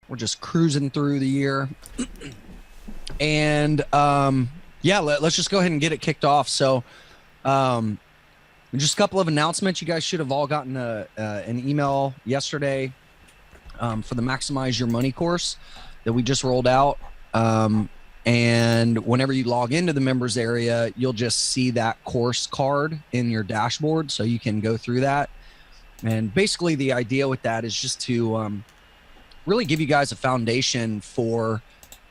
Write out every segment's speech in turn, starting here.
We're just cruising through the year. And yeah, let's just go ahead and get it kicked off. So um, just a couple of announcements. You guys should have all gotten an email yesterday for the Maximize Your Money course that we just rolled out. And whenever you log into the members area, you'll just see that course card in your dashboard, so you can go through that. And basically the idea with that is just to really give you guys a foundation for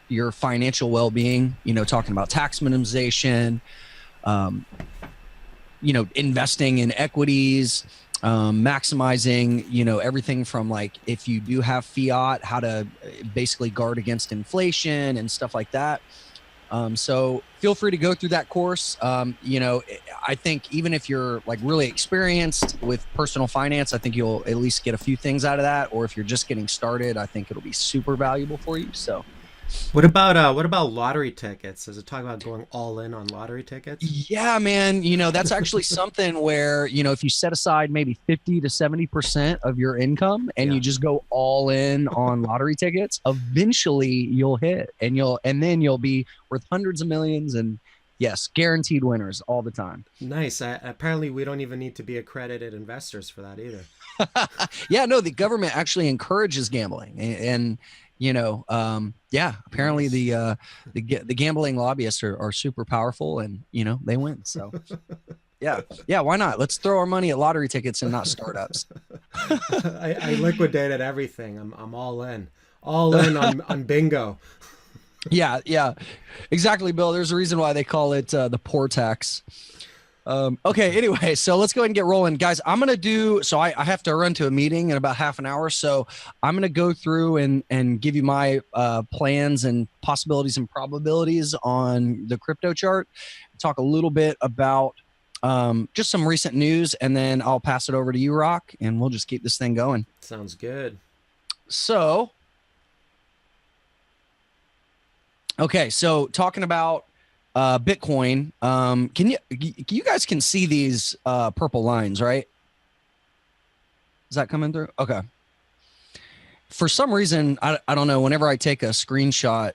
your financial well-being, talking about tax minimization, investing in equities, maximizing, everything from like, if you do have fiat, how to basically guard against inflation and stuff like that. So feel free to go through that course. I think even if you're like really experienced with personal finance, I think you'll at least get a few things out of that. Or if you're just getting started, I think it'll be super valuable for you. So What about lottery tickets? Does it talk about going all in on lottery tickets? yeah, man, that's actually something where, if you set aside maybe 50 to 70% of your income and Yeah. you just go all in on lottery tickets, eventually you'll hit and then you'll be worth hundreds of millions, and yes, guaranteed winners all the time. Nice. Apparently, we don't even need to be accredited investors for that either. Yeah, no, the government actually encourages gambling, and yeah, apparently Nice. the gambling lobbyists are super powerful, and they win. So yeah, why not? Let's throw our money at lottery tickets and not startups. I liquidated everything. I'm all in on bingo. Yeah, exactly, Bill. There's a reason why they call it the poor tax. Okay, anyway, so let's go ahead and get rolling. Guys, I have to run to a meeting in about half an hour. So I'm going to go through and give you my plans and possibilities and probabilities on the crypto chart, talk a little bit about just some recent news, and then I'll pass it over to you, Rock, and we'll just keep this thing going. Sounds good. So, okay, so talking about Bitcoin, you guys can see these purple lines, right? Is that coming through? Okay. For some reason, I don't know, whenever I take a screenshot,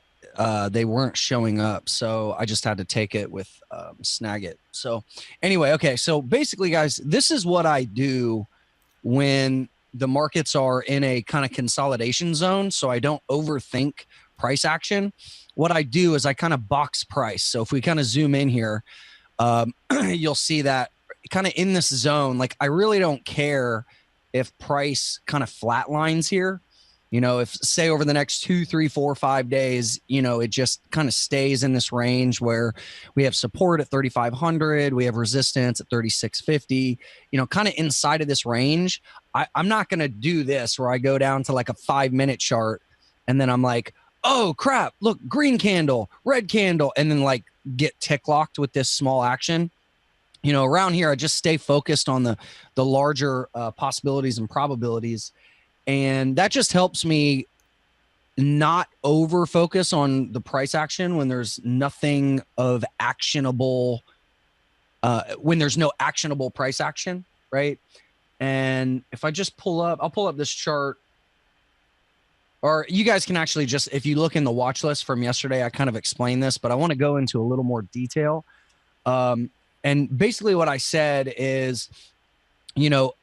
they weren't showing up. So I just had to take it with Snagit. So anyway, okay. So basically, guys, this is what I do when the markets are in a kind of consolidation zone, so I don't overthink price action. What I do is I kind of box price. So if we kind of zoom in here, you'll see that kind of in this zone, like I really don't care if price kind of flatlines here. If say over the next 2, 3, 4, 5 days, it just kind of stays in this range where we have support at 3,500, we have resistance at 3,650, kind of inside of this range. I'm not going to do this where I go down to like a 5-minute chart and then I'm like, oh crap, look, green candle, red candle, and then like get tick locked with this small action. Around here, I just stay focused on the larger possibilities and probabilities. And that just helps me not over focus on the price action when there's nothing of actionable, when there's no actionable price action, right? And if I just I'll pull up this chart, or you guys can actually just, if you look in the watch list from yesterday, I kind of explained this, but I want to go into a little more detail. And basically what I said is,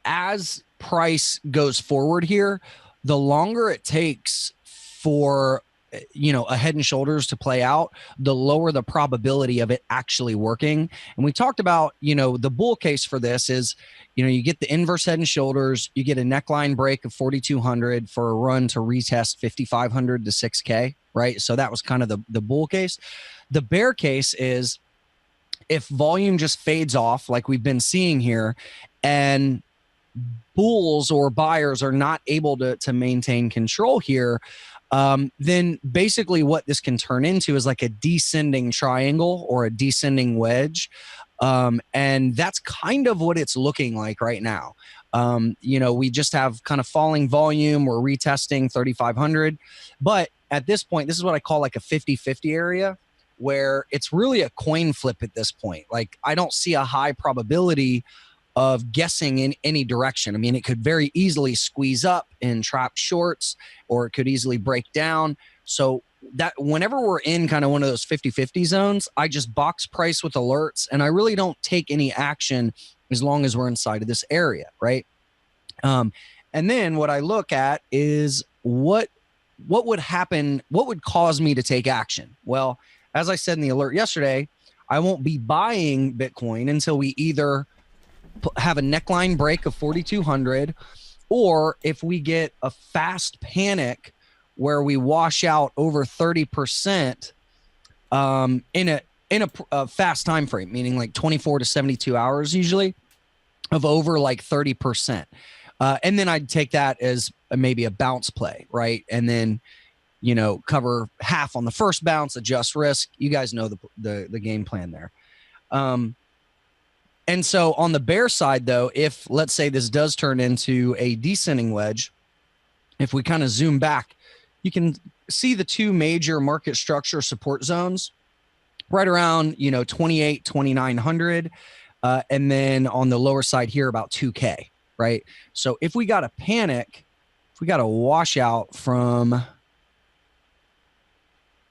as price goes forward here, the longer it takes for a Head and Shoulders to play out, the lower the probability of it actually working. And we talked about, the bull case for this is, you get the inverse Head and Shoulders, you get a neckline break of 4,200 for a run to retest 5,500 to 6K, right? So that was kind of the bull case. The bear case is if volume just fades off like we've been seeing here, and bulls or buyers are not able to maintain control here, then basically what this can turn into is like a descending triangle or a descending wedge. And that's kind of what it's looking like right now. We just have kind of falling volume. We're retesting 3,500. But at this point, this is what I call like a 50-50 area, where it's really a coin flip at this point. Like I don't see a high probability of guessing in any direction. I mean, it could very easily squeeze up and trap shorts, or it could easily break down. So that whenever we're in kind of one of those 50-50 zones, I just box price with alerts, and I really don't take any action as long as we're inside of this area, right? And then what I look at is what would happen, what would cause me to take action? Well, as I said in the alert yesterday, I won't be buying Bitcoin until we either have a neckline break of 4,200, or if we get a fast panic where we wash out over 30% in a fast time frame, meaning like 24 to 72 hours usually, of over like 30%. And then I'd take that as maybe a bounce play, right? And then, you know, cover half on the first bounce, adjust risk. You guys know the game plan there. And so on the bear side, though, if let's say this does turn into a descending wedge, if we kind of zoom back, you can see the two major market structure support zones right around, you know, 28, 2,900. And then on the lower side here, about 2K, right? So if we got a panic, if we got a washout from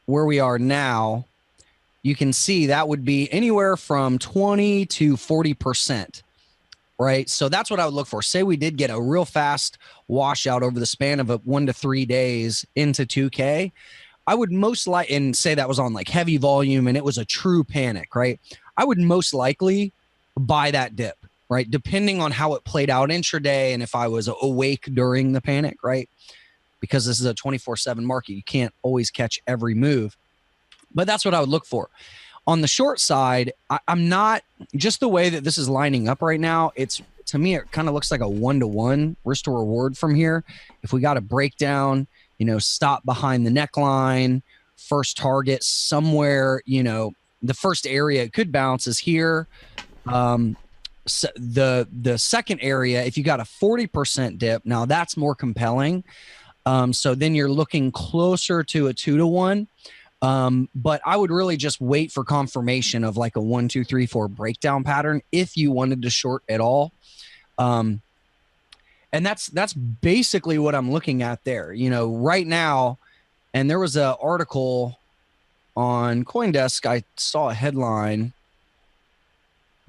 where we are now, you can see that would be anywhere from 20 to 40%, right? So that's what I would look for. Say we did get a real fast washout over the span of 1 to 3 days into 2K. I would most likely, and say that was on like heavy volume and it was a true panic, right? I would most likely buy that dip, right? Depending on how it played out intraday and if I was awake during the panic, right? Because this is a 24/7 market, you can't always catch every move. But that's what I would look for. On the short side, I'm not, just the way that this is lining up right now, it's, to me, it kind of looks like a 1-to-1 risk to reward from here. If we got a breakdown, you know, stop behind the neckline, first target somewhere, you know, the first area it could bounce is here. So the second area, if you got a 40% dip, now that's more compelling. So then you're looking closer to a 2-to-1. But I would really just wait for confirmation of like a 1, 2, 3, 4 breakdown pattern if you wanted to short at all. And that's basically what I'm looking at there, you know, right now. And there was an article on CoinDesk. I saw a headline.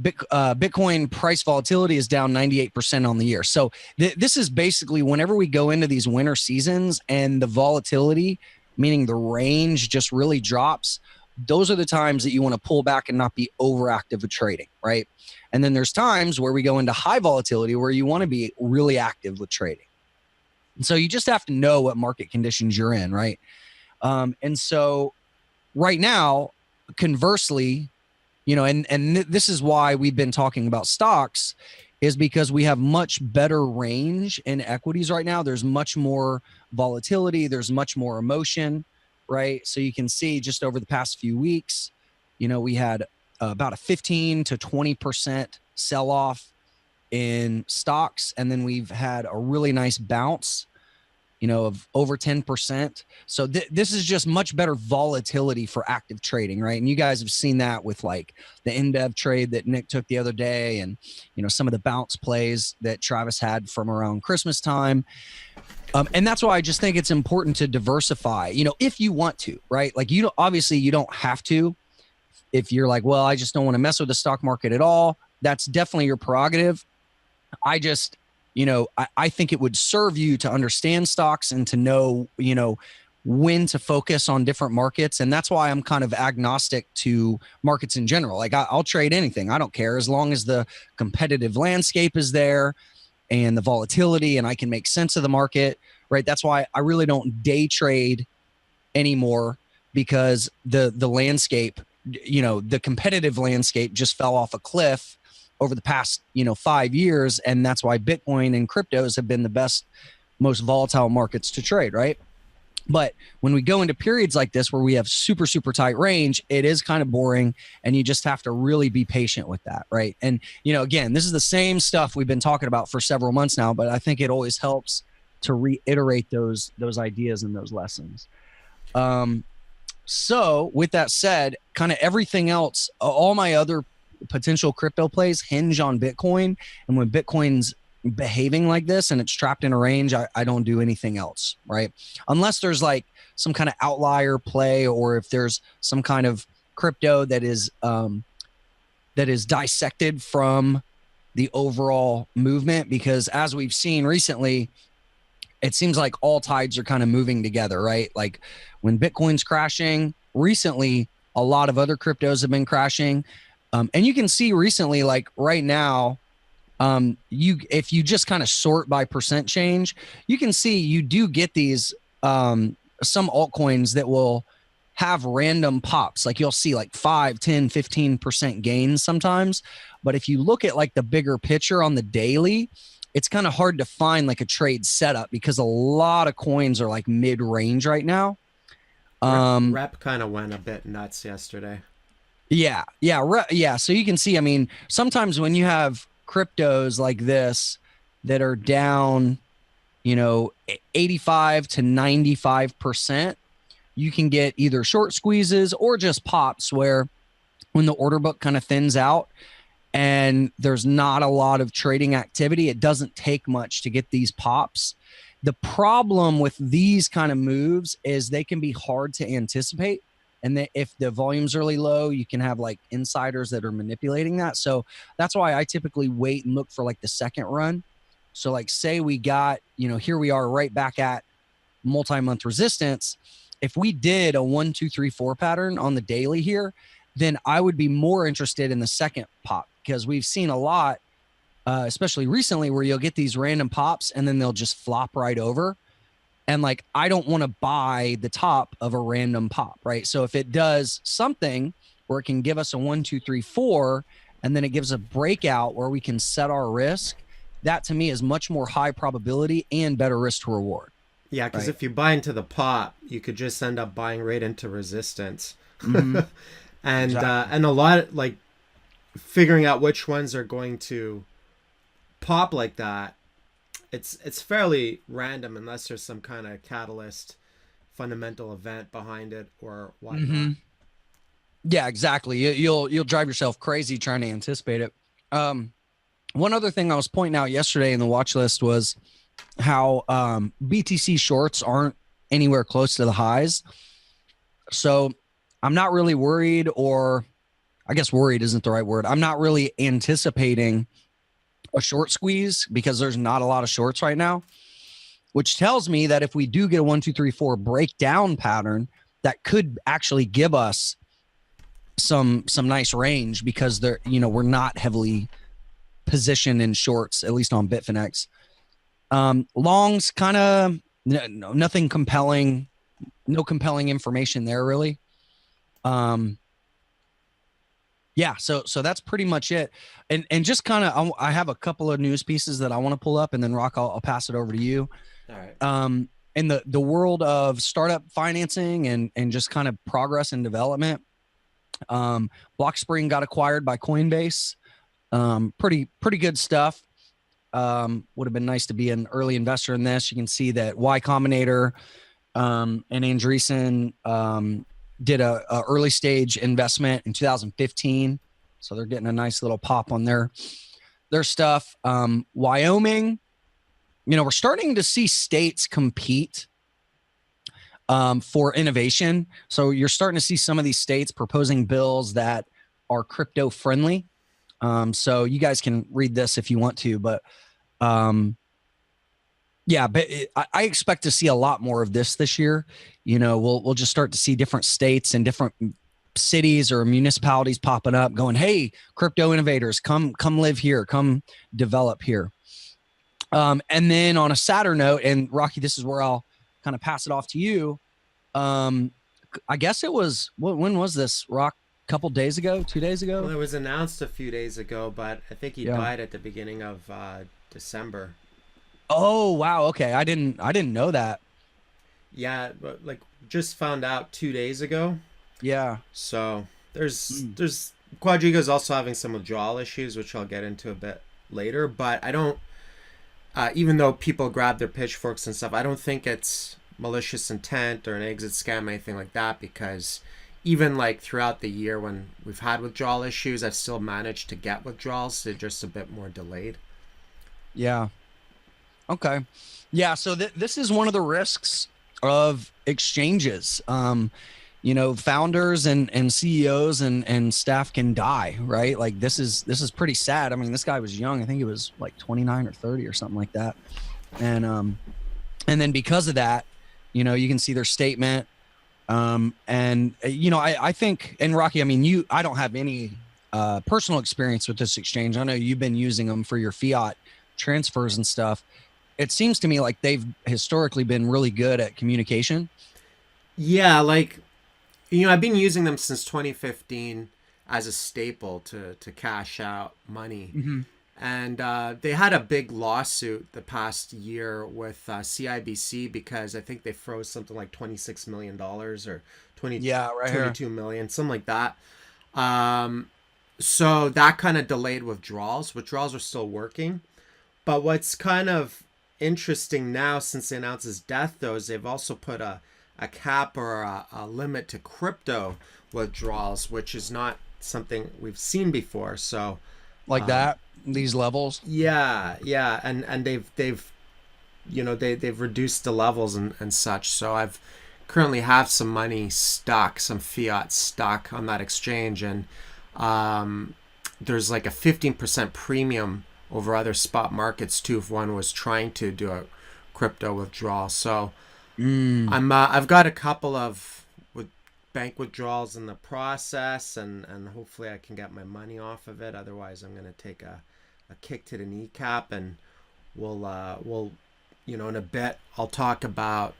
Bitcoin price volatility is down 98% on the year. So this is basically whenever we go into these winter seasons and the volatility, meaning the range, just really drops, those are the times that you want to pull back and not be overactive with trading, right? And then there's times where we go into high volatility where you want to be really active with trading. And so you just have to know what market conditions you're in, right? And so right now, conversely, you know, and this is why we've been talking about stocks, is because we have much better range in equities right now. There's much more volatility. There's much more emotion, right? So you can see just over the past few weeks, you know, we had about a 15 to 20% sell-off in stocks. And then we've had a really nice bounce, you know, of over 10%. So this is just much better volatility for active trading, right? And you guys have seen that with like the InBev trade that Nick took the other day, and, you know, some of the bounce plays that Travis had from around Christmas time. And that's why I just think it's important to diversify, you know, if you want to, right? Like, you know, obviously you don't have to. If you're like, well, I just don't want to mess with the stock market at all, that's definitely your prerogative. I just, you know, I think it would serve you to understand stocks and to know, you know, when to focus on different markets. And that's why I'm kind of agnostic to markets in general. Like, I'll trade anything. I don't care, as long as the competitive landscape is there and the volatility and I can make sense of the market, right? That's why I really don't day trade anymore, because the landscape, you know, the competitive landscape just fell off a cliff over the past, you know, 5 years. And that's why Bitcoin and cryptos have been the best, most volatile markets to trade, right? But when we go into periods like this where we have super, super tight range, it is kind of boring, and you just have to really be patient with that, right? And, you know, again, this is the same stuff we've been talking about for several months now, but I think it always helps to reiterate those ideas and those lessons. So with that said, kind of everything else, all my other potential crypto plays hinge on Bitcoin. And when Bitcoin's behaving like this and it's trapped in a range, I don't do anything else, right? Unless there's like some kind of outlier play, or if there's some kind of crypto that is dissected from the overall movement. Because as we've seen recently, it seems like all tides are kind of moving together, right? Like when Bitcoin's crashing recently, a lot of other cryptos have been crashing. And you can see recently, like right now, if you just kind of sort by percent change, you can see you do get these some altcoins that will have random pops. Like you'll see like 5, 10, 15% gains sometimes. But if you look at like the bigger picture on the daily, it's kind of hard to find like a trade setup because a lot of coins are like mid-range right now. Rep kind of went a bit nuts yesterday. Yeah. So you can see, I mean, sometimes when you have cryptos like this that are down, 85 to 95%, you can get either short squeezes or just pops where when the order book kind of thins out and there's not a lot of trading activity, it doesn't take much to get these pops. The problem with these kind of moves is they can be hard to anticipate. And if the volume's really low, you can have like insiders that are manipulating that. So that's why I typically wait and look for like the second run. So like say we got, here we are right back at multi-month resistance. If we did a 1, 2, 3, 4 pattern on the daily here, then I would be more interested in the second pop, because we've seen a lot, especially recently, where you'll get these random pops and then they'll just flop right over. And like, I don't want to buy the top of a random pop, right? So if it does something where it can give us a 1, 2, 3, 4, and then it gives a breakout where we can set our risk, that to me is much more high probability and better risk to reward. Yeah, because if you buy into the pop, you could just end up buying right into resistance. Mm-hmm. And Exactly. and a lot, like figuring out which ones are going to pop like that, it's fairly random unless there's some kind of catalyst fundamental event behind it or whatnot. Mm-hmm. Yeah, exactly. You'll drive yourself crazy trying to anticipate it. One other thing I was pointing out yesterday in the watch list was how BTC shorts aren't anywhere close to the highs. So I'm not really worried, or I guess worried isn't the right word. I'm not really anticipating a short squeeze because there's not a lot of shorts right now, which tells me that if we do get a 1, 2, 3, 4 breakdown pattern, that could actually give us some nice range, because they're, we're not heavily positioned in shorts, at least on Bitfinex. Longs kind of nothing compelling, no compelling information there really. Yeah, so that's pretty much it. And just kind of, I have a couple of news pieces that I want to pull up, and then Rock, I'll pass it over to you. All right. In the world of startup financing and just kind of progress and development, Blockspring got acquired by Coinbase. Pretty good stuff. Would have been nice to be an early investor in this. You can see that Y Combinator and Andreessen did a early stage investment in 2015, so they're getting a nice little pop on their stuff. Wyoming, we're starting to see states compete for innovation. So you're starting to see some of these states proposing bills that are crypto friendly. So you guys can read this if you want to, but yeah, but I expect to see a lot more of this year. We'll just start to see different states and different cities or municipalities popping up going, hey, crypto innovators, come live here, come develop here. And then on a sadder note, and Rocky, this is where I'll kind of pass it off to you. I guess it was, when was this, Rock? A couple days ago, 2 days ago? Well, it was announced a few days ago, but I think he died at the beginning of December. Oh, wow. Okay. I didn't know that. Yeah, but like just found out 2 days ago. Yeah. So there's Quadriga's also having some withdrawal issues, which I'll get into a bit later. But I don't, even though people grab their pitchforks and stuff, I don't think it's malicious intent or an exit scam, anything like that, because even like throughout the year when we've had withdrawal issues, I've still managed to get withdrawals. They're just a bit more delayed. Yeah. Okay. Yeah. So this is one of the risks of exchanges. Founders and CEOs and staff can die, right? Like this is pretty sad. I mean, this guy was young. I think he was like 29 or 30 or something like that. And then because of that, you can see their statement. I think, and Rocky, I mean, I don't have any personal experience with this exchange. I know you've been using them for your fiat transfers and stuff. It seems to me like they've historically been really good at communication. Yeah, I've been using them since 2015 as a staple to cash out money. Mm-hmm. And they had a big lawsuit the past year with CIBC because I think they froze something like $26 million or 20, Yeah, right 22 here. million, something like that. So that kind of delayed withdrawals. Withdrawals are still working. But what's kind of interesting now since they announced his death, though, is they've also put a cap or a limit to crypto withdrawals, which is not something we've seen before. So Like that, these levels. yeah, and they've reduced the levels and such. So I've currently have some money stuck, some fiat stuck on that exchange, and there's like a 15% premium over other spot markets too if one was trying to do a crypto withdrawal. So Mm. I've got a couple of bank withdrawals in the process, and hopefully I can get my money off of it. Otherwise, I'm gonna take a kick to the kneecap, and we'll in a bit I'll talk about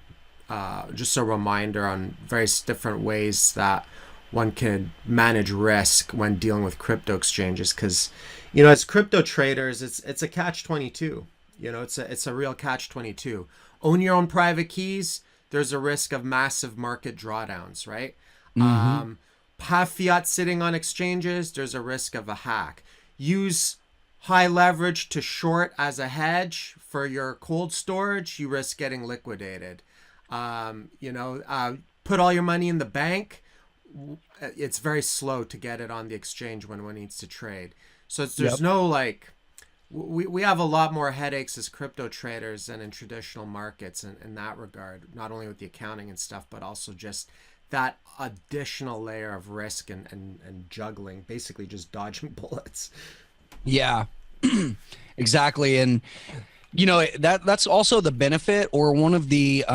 just a reminder on various different ways that one can manage risk when dealing with crypto exchanges, because as crypto traders it's a catch 22. It's a real catch 22. Own your own private keys, there's a risk of massive market drawdowns, right? Hmm. Have fiat sitting on exchanges, there's a risk of a hack. Use high leverage to short as a hedge for your cold storage, you risk getting liquidated. Put all your money in the bank, it's very slow to get it on the exchange when one needs to trade. So there's Yep. no like, we have a lot more headaches as crypto traders than in traditional markets in that regard, not only with the accounting and stuff, but also just that additional layer of risk and juggling, basically just dodging bullets. Yeah. Exactly. And that's also the benefit, or one of the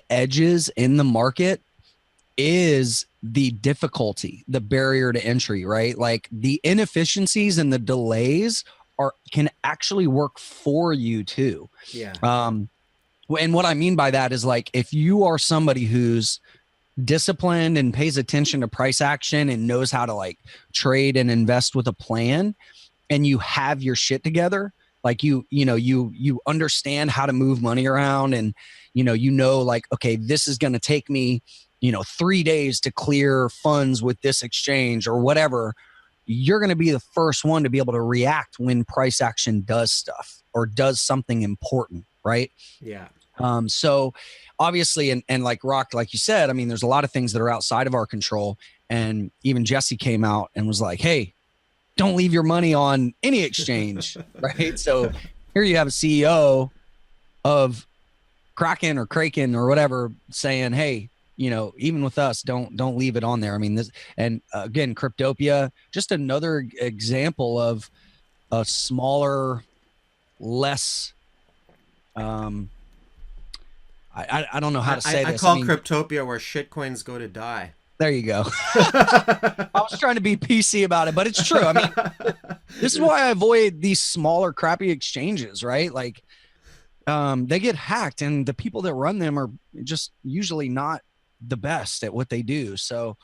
edges in the market is the difficulty, the barrier to entry, right? Like the inefficiencies and the delays can actually work for you too. Yeah. Um, and what I mean by that is, like, if you are somebody who's disciplined and pays attention to price action and knows how to like trade and invest with a plan, and you have your shit together, like you understand how to move money around, and like, okay, this is going to take me 3 days to clear funds with this exchange or whatever. You're going to be the first one to be able to react when price action does stuff or does something important, right? Yeah. So obviously, and like Rock, like you said, I mean, there's a lot of things that are outside of our control. And even Jesse came out and was like, hey, don't leave your money on any exchange, right? So here you have a CEO of Kraken or Kraken or whatever saying, hey, even with us, don't leave it on there. I mean, this, and again, Cryptopia, just another example of a smaller, less, um, I don't know how to say I this. I call mean, Cryptopia where shitcoins go to die. there you go. I was trying to be PC about it, but it's true. I mean, this is why I avoid these smaller, crappy exchanges, right? Like, they get hacked, and the people that run them are just usually not the best at what they do. So,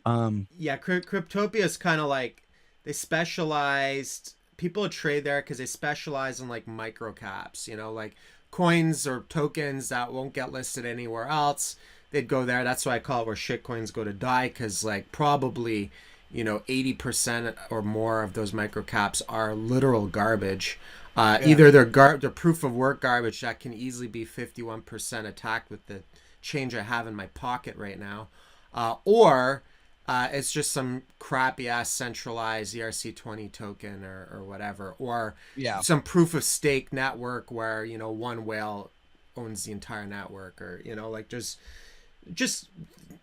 Yeah, Cryptopia is kind of like they specialized. People trade there because they specialize in like micro caps, like coins or tokens that won't get listed anywhere else. They'd go there. That's why I call it where shit coins go to die, because like probably 80% or more of those micro caps are literal garbage. yeah. Either they're proof of work garbage that can easily be 51% attacked with the change I have in my pocket right now. or it's just some crappy ass centralized ERC20 token or whatever, or Yeah. some proof of stake network where, you know, one whale owns the entire network, or, you know, like just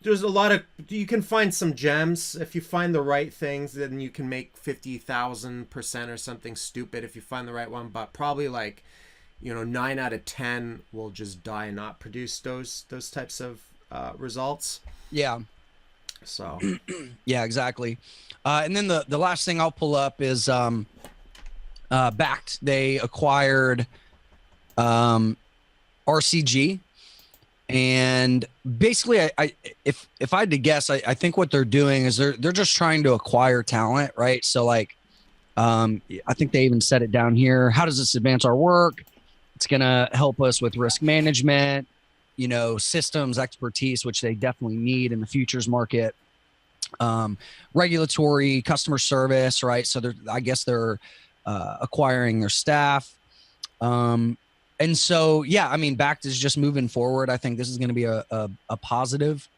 there's a lot of, you can find some gems if you find the right things. Then you can make 50,000% or something stupid if you find the right one. But probably like, you know, 9 out of 10 will just die and not produce those types of results. Yeah. So Yeah, exactly. And then the last thing I'll pull up is Backed. They acquired RCG, and basically, I if I had to guess, I think what they're doing is they're just trying to acquire talent, right? So like, I think they even set it down here. How does this advance our work? It's gonna help us with risk management, you know, systems expertise, which they definitely need in the futures market, regulatory, customer service, right? So I guess they're acquiring their staff. And so, yeah, I mean, Backed is just moving forward. I think this is going to be a positive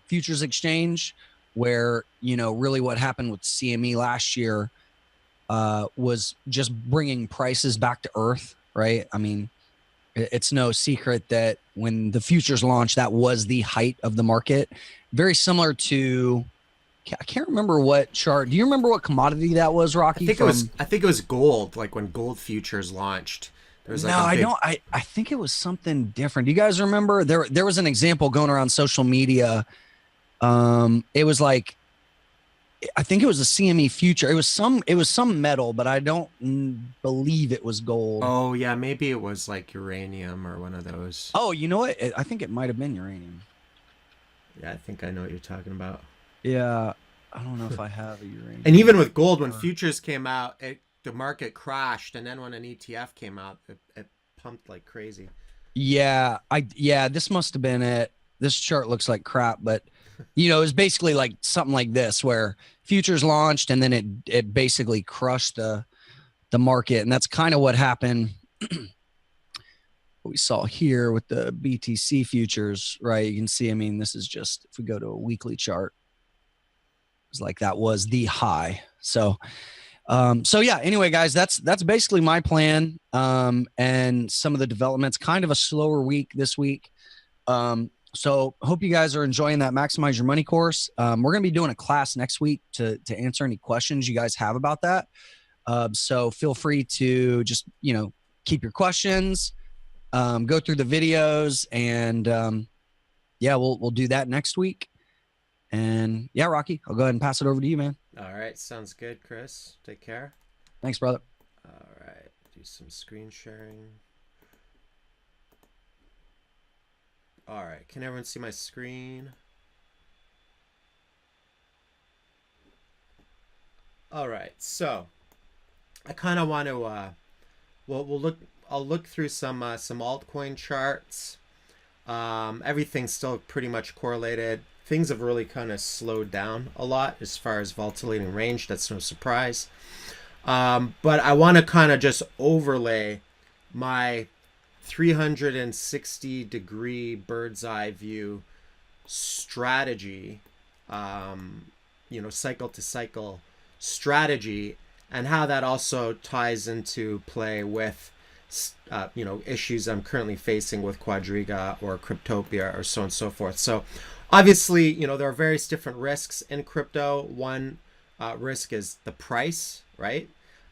futures exchange where, you know, really what happened with CME last year was just bringing prices back to earth, right? I mean, it's no secret that when the futures launched, that was the height of the market. Very similar to, I can't remember what chart. Do you remember what commodity that was, Rocky? I think it was gold, like when gold futures launched. There was like No, a I big don't. I think it was something different. Do you guys remember? There was an example going around social media. It was like, I think it was a CME future. It was some metal, but I don't believe it was gold. Oh yeah, maybe it was like uranium or one of those. Oh, you know what? I think it might have been uranium. Yeah, I think I know what you're talking about. Yeah, I don't know if I have a uranium. And even with gold, when futures came out, the market crashed, and then when an ETF came out, it pumped like crazy. Yeah, this must have been it. This chart looks like crap, but you know, it's basically like something like this where futures launched and then it basically crushed the market, and that's kind of what happened. What we saw here with the BTC futures, right? You can see, I mean, this is just, if we go to a weekly chart, it's like that was the high. So yeah, anyway, guys, that's basically my plan. And some of the developments, kind of a slower week this week. So hope you guys are enjoying that Maximize Your Money course. We're going to be doing a class next week to answer any questions you guys have about that. So feel free to just, you know, keep your questions, go through the videos, and yeah, we'll do that next week. And yeah, Rocky, I'll go ahead and pass it over to you, man. All right, sounds good, Chris. Take care. Thanks, brother. All right, do some screen sharing. All right, can everyone see my screen? All right, so I kind of want to we'll look. I'll look through some altcoin charts. Everything's still pretty much correlated. Things have really kind of slowed down a lot as far as volatility and range. That's no surprise. But I want to kind of just overlay my 360-degree bird's eye view strategy, you know, cycle to cycle strategy, and how that also ties into play with you know, issues I'm currently facing with Quadriga or Cryptopia or so on and so forth. So obviously, you know, there are various different risks in crypto. One risk is the price, right?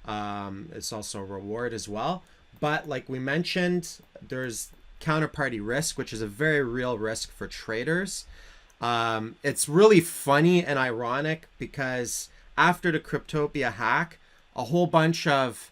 It's also a reward as well. But like we mentioned, there's counterparty risk, which is a very real risk for traders. It's really funny and ironic because after the Cryptopia hack, a whole bunch of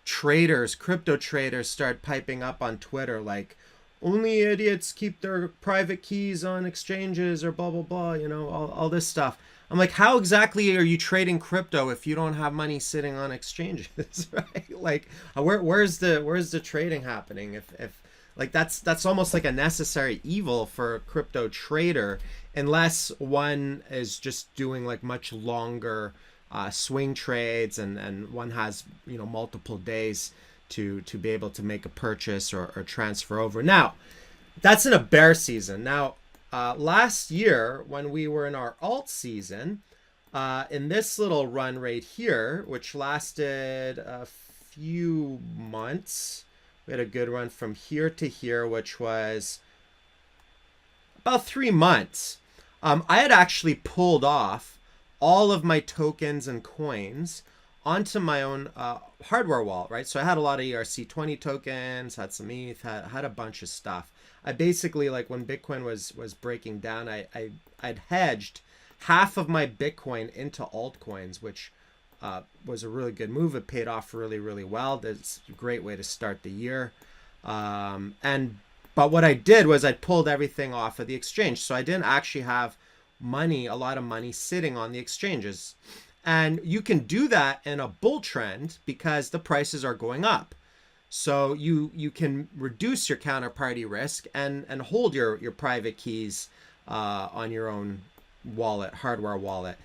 traders, crypto traders, start piping up on Twitter like, only idiots keep their private keys on exchanges or blah, blah, blah, you know, all this stuff. I'm like, how exactly are you trading crypto if you don't have money sitting on exchanges, right? Like, where's the trading happening? If like that's almost like a necessary evil for a crypto trader, unless one is just doing like much longer swing trades and one has, you know, multiple days to be able to make a purchase or transfer over. Now, that's in a bear season. Now, last year when we were in our alt season, in this little run right here, which lasted a few months, we had a good run from here to here, which was about 3 months. I had actually pulled off all of my tokens and coins onto my own hardware wallet, right? So I had a lot of ERC20 tokens, had some ETH, had a bunch of stuff. I basically, like when Bitcoin was breaking down, I'd hedged half of my Bitcoin into altcoins, which was a really good move. It paid off really, really well. That's a great way to start the year. But what I did was I pulled everything off of the exchange. So I didn't actually have a lot of money sitting on the exchanges. And you can do that in a bull trend because the prices are going up. So you can reduce your counterparty risk and hold your private keys on your own wallet, hardware wallet.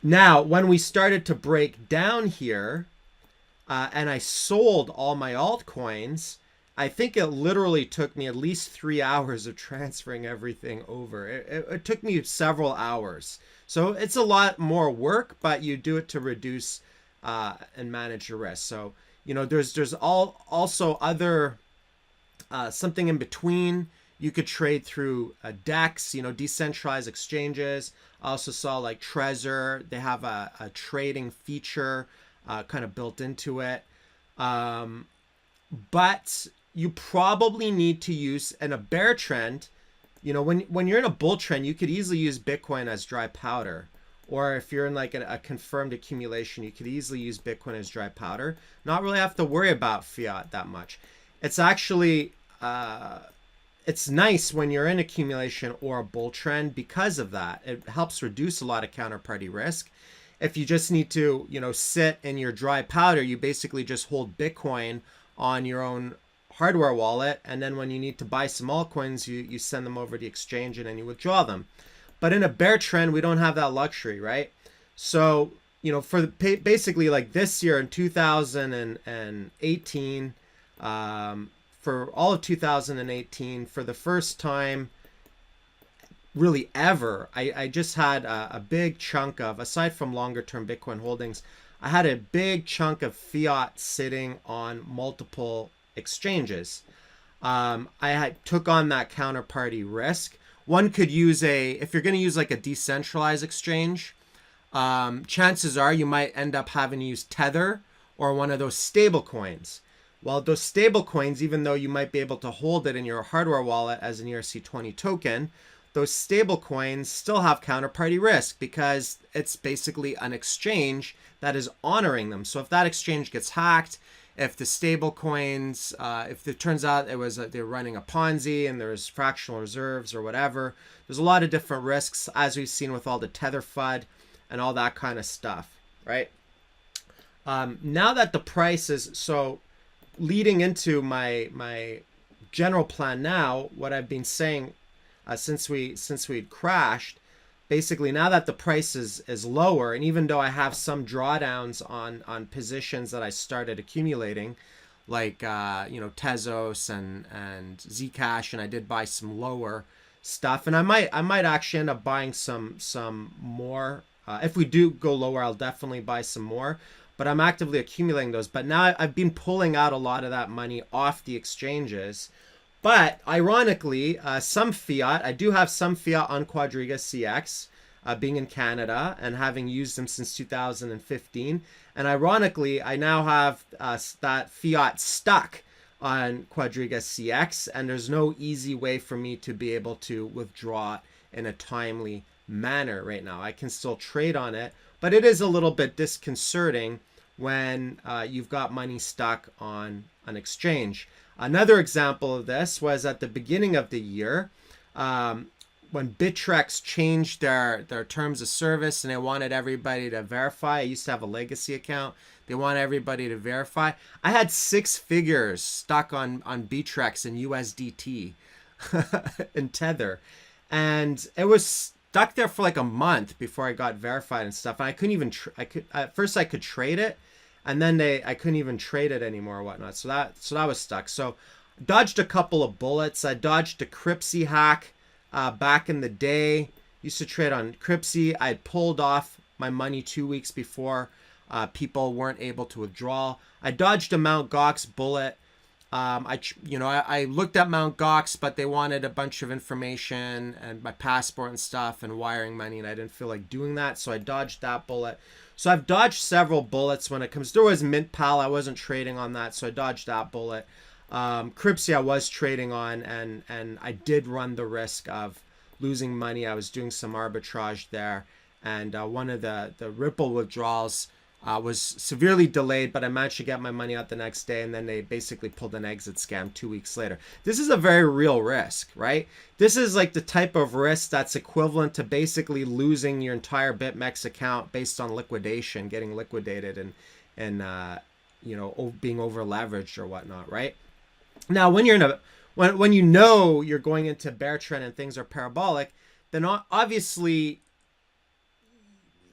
Now, when we started to break down here, and I sold all my altcoins, I think it literally took me at least 3 hours of transferring everything over. It took me several hours. So it's a lot more work, but you do it to reduce and manage your risk. So, there's also other something in between. You could trade through DEX, decentralized exchanges. I also saw like Trezor. They have a trading feature kind of built into it. But you probably need to use in a bear trend, when you're in a bull trend, you could easily use Bitcoin as dry powder. Or if you're in like a confirmed accumulation, you could easily use Bitcoin as dry powder. Not really have to worry about fiat that much. It's actually, it's nice when you're in accumulation or a bull trend because of that. It helps reduce a lot of counterparty risk. If you just need to, sit in your dry powder, you basically just hold Bitcoin on your own hardware wallet, and then when you need to buy some altcoins, you send them over the exchange and then you withdraw them. But in a bear trend, we don't have that luxury, right? So, for basically like this year in 2018, for all of 2018, for the first time really ever, I just had a big chunk of, aside from longer term Bitcoin holdings, I had a big chunk of fiat sitting on multiple exchanges. I took on that counterparty risk. One could use if you're going to use like a decentralized exchange, chances are you might end up having to use Tether or one of those stable coins. Well, those stable coins, even though you might be able to hold it in your hardware wallet as an ERC20 token, those stable coins still have counterparty risk because it's basically an exchange that is honoring them. So if that exchange gets hacked, if the stable coins, if it turns out they're running a Ponzi and there's fractional reserves or whatever, there's a lot of different risks, as we've seen with all the Tether FUD and all that kind of stuff, right? Now that the price is, so leading into my general plan now, what I've been saying since we'd crashed, basically now that the price is lower, and even though I have some drawdowns on positions that I started accumulating, like Tezos and Zcash, and I did buy some lower stuff, and I might actually end up buying some more. If we do go lower, I'll definitely buy some more. But I'm actively accumulating those. But now I've been pulling out a lot of that money off the exchanges. But ironically, some fiat, I do have some fiat on Quadriga CX, being in Canada and having used them since 2015. And ironically, I now have that fiat stuck on Quadriga CX, and there's no easy way for me to be able to withdraw it in a timely manner right now. I can still trade on it, but it is a little bit disconcerting when you've got money stuck on an exchange. Another example of this was at the beginning of the year, when Bittrex changed their terms of service and they wanted everybody to verify. I used to have a legacy account. They want everybody to verify. I had 6 figures stuck on Bittrex and USDT and Tether. And it was stuck there for like a month before I got verified and stuff. And I couldn't even, at first I could trade it, and then I couldn't even trade it anymore or whatnot. So that was stuck. So dodged a couple of bullets. I dodged a Cryptsy hack back in the day. Used to trade on Cryptsy. I had pulled off my money 2 weeks before people weren't able to withdraw. I dodged a Mt. Gox bullet. I looked at Mt. Gox, but they wanted a bunch of information and my passport and stuff and wiring money, and I didn't feel like doing that, so I dodged that bullet. So I've dodged several bullets when it comes. There was MintPal, I wasn't trading on that, so I dodged that bullet. Cryptsy I was trading on, and I did run the risk of losing money. I was doing some arbitrage there, and one of the Ripple withdrawals was severely delayed, but I managed to get my money out the next day, and then they basically pulled an exit scam 2 weeks later. This is a very real risk, right? This is like the type of risk that's equivalent to basically losing your entire BitMEX account based on liquidation, getting liquidated, and being over leveraged or whatnot, right? Now, when you're in a when you know you're going into bear trend and things are parabolic, then obviously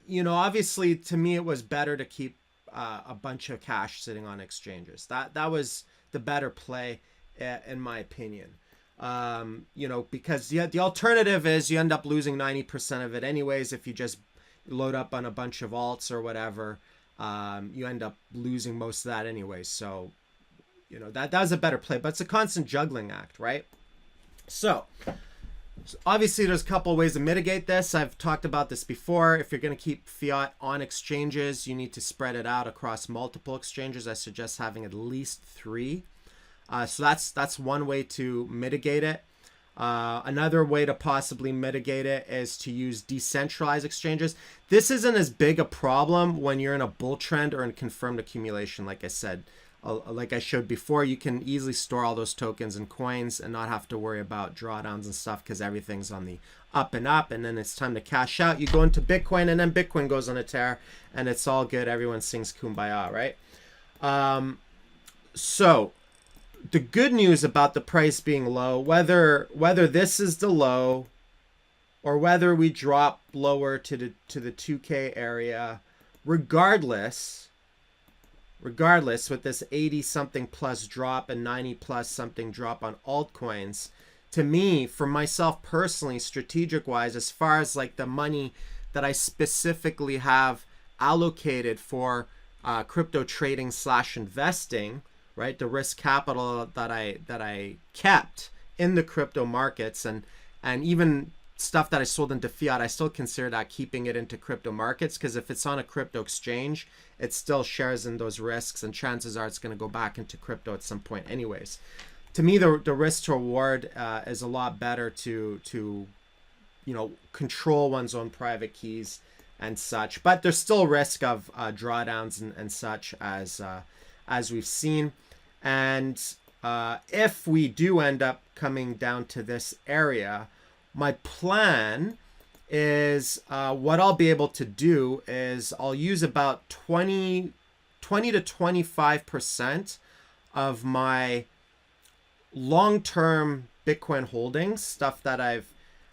to me, it was better to keep a bunch of cash sitting on exchanges. That was the better play, in my opinion. Because the alternative is you end up losing 90% of it anyways. If you just load up on a bunch of alts or whatever, you end up losing most of that anyways. So, that was a better play, but it's a constant juggling act, right? So obviously there's a couple of ways to mitigate this. I've talked about this before. If you're going to keep fiat on exchanges, you need to spread it out across multiple exchanges. I suggest having at least 3. So that's one way to mitigate it. Another way to possibly mitigate it is to use decentralized exchanges. This isn't as big a problem when you're in a bull trend or in confirmed accumulation. Like I said, like I showed before, you can easily store all those tokens and coins and not have to worry about drawdowns and stuff because everything's on the up and up, and then it's time to cash out. You go into Bitcoin, and then Bitcoin goes on a tear, and it's all good. Everyone sings Kumbaya, right? So the good news about the price being low, whether this is the low or whether we drop lower to the 2K area, regardless with this 80 something plus drop and 90 plus something drop on altcoins, to me, for myself personally, strategic wise, as far as like the money that I specifically have allocated for crypto trading / investing, right? The risk capital that I kept in the crypto markets, and even stuff that I sold into fiat, I still consider that keeping it into crypto markets, because if it's on a crypto exchange, it still shares in those risks, and chances are it's going to go back into crypto at some point anyways. To me, the risk to reward is a lot better to control one's own private keys and such, but there's still risk of drawdowns and such as we've seen. And if we do end up coming down to this area, my plan is what I'll be able to do is I'll use about 20 to 25% of my long-term Bitcoin holdings, stuff that I've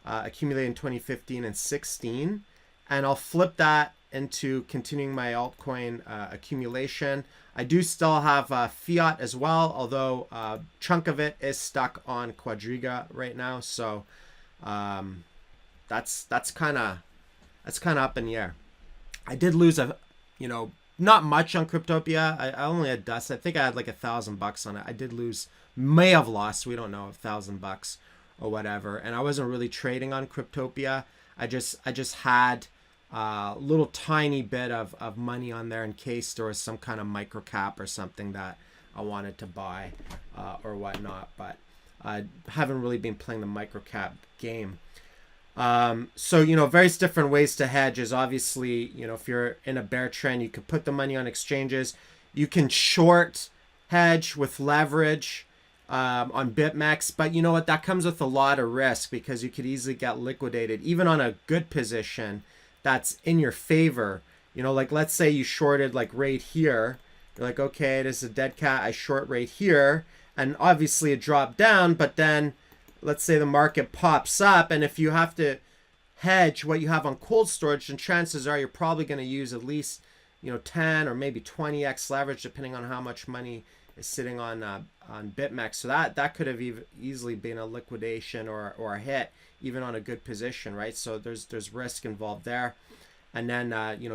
accumulated in 2015 and 16, and I'll flip that into continuing my altcoin accumulation. I do still have fiat as well, although a chunk of it is stuck on Quadriga right now. So that's kind of up in the air. I did lose not much on Cryptopia. I only had dust. I think I had like $1,000 on it. I did lose, may have lost, we don't know, $1,000 or whatever. And I wasn't really trading on Cryptopia. I just had a little tiny bit of money on there in case there was some kind of micro cap or something that I wanted to buy or whatnot. But I haven't really been playing the micro cap game. So, various different ways to hedge is obviously, if you're in a bear trend, you can put the money on exchanges. You can short hedge with leverage on BitMEX. But you know what? That comes with a lot of risk because you could easily get liquidated, even on a good position that's in your favor. Like let's say you shorted like right here. You're like, okay, this is a dead cat. I short right here. And obviously it dropped down, but then let's say the market pops up, and if you have to hedge what you have on cold storage, then chances are you're probably going to use at least 10 or maybe 20x leverage, depending on how much money is sitting on BitMEX. So that could have easily been a liquidation or a hit even on a good position, right? So there's risk involved there. And then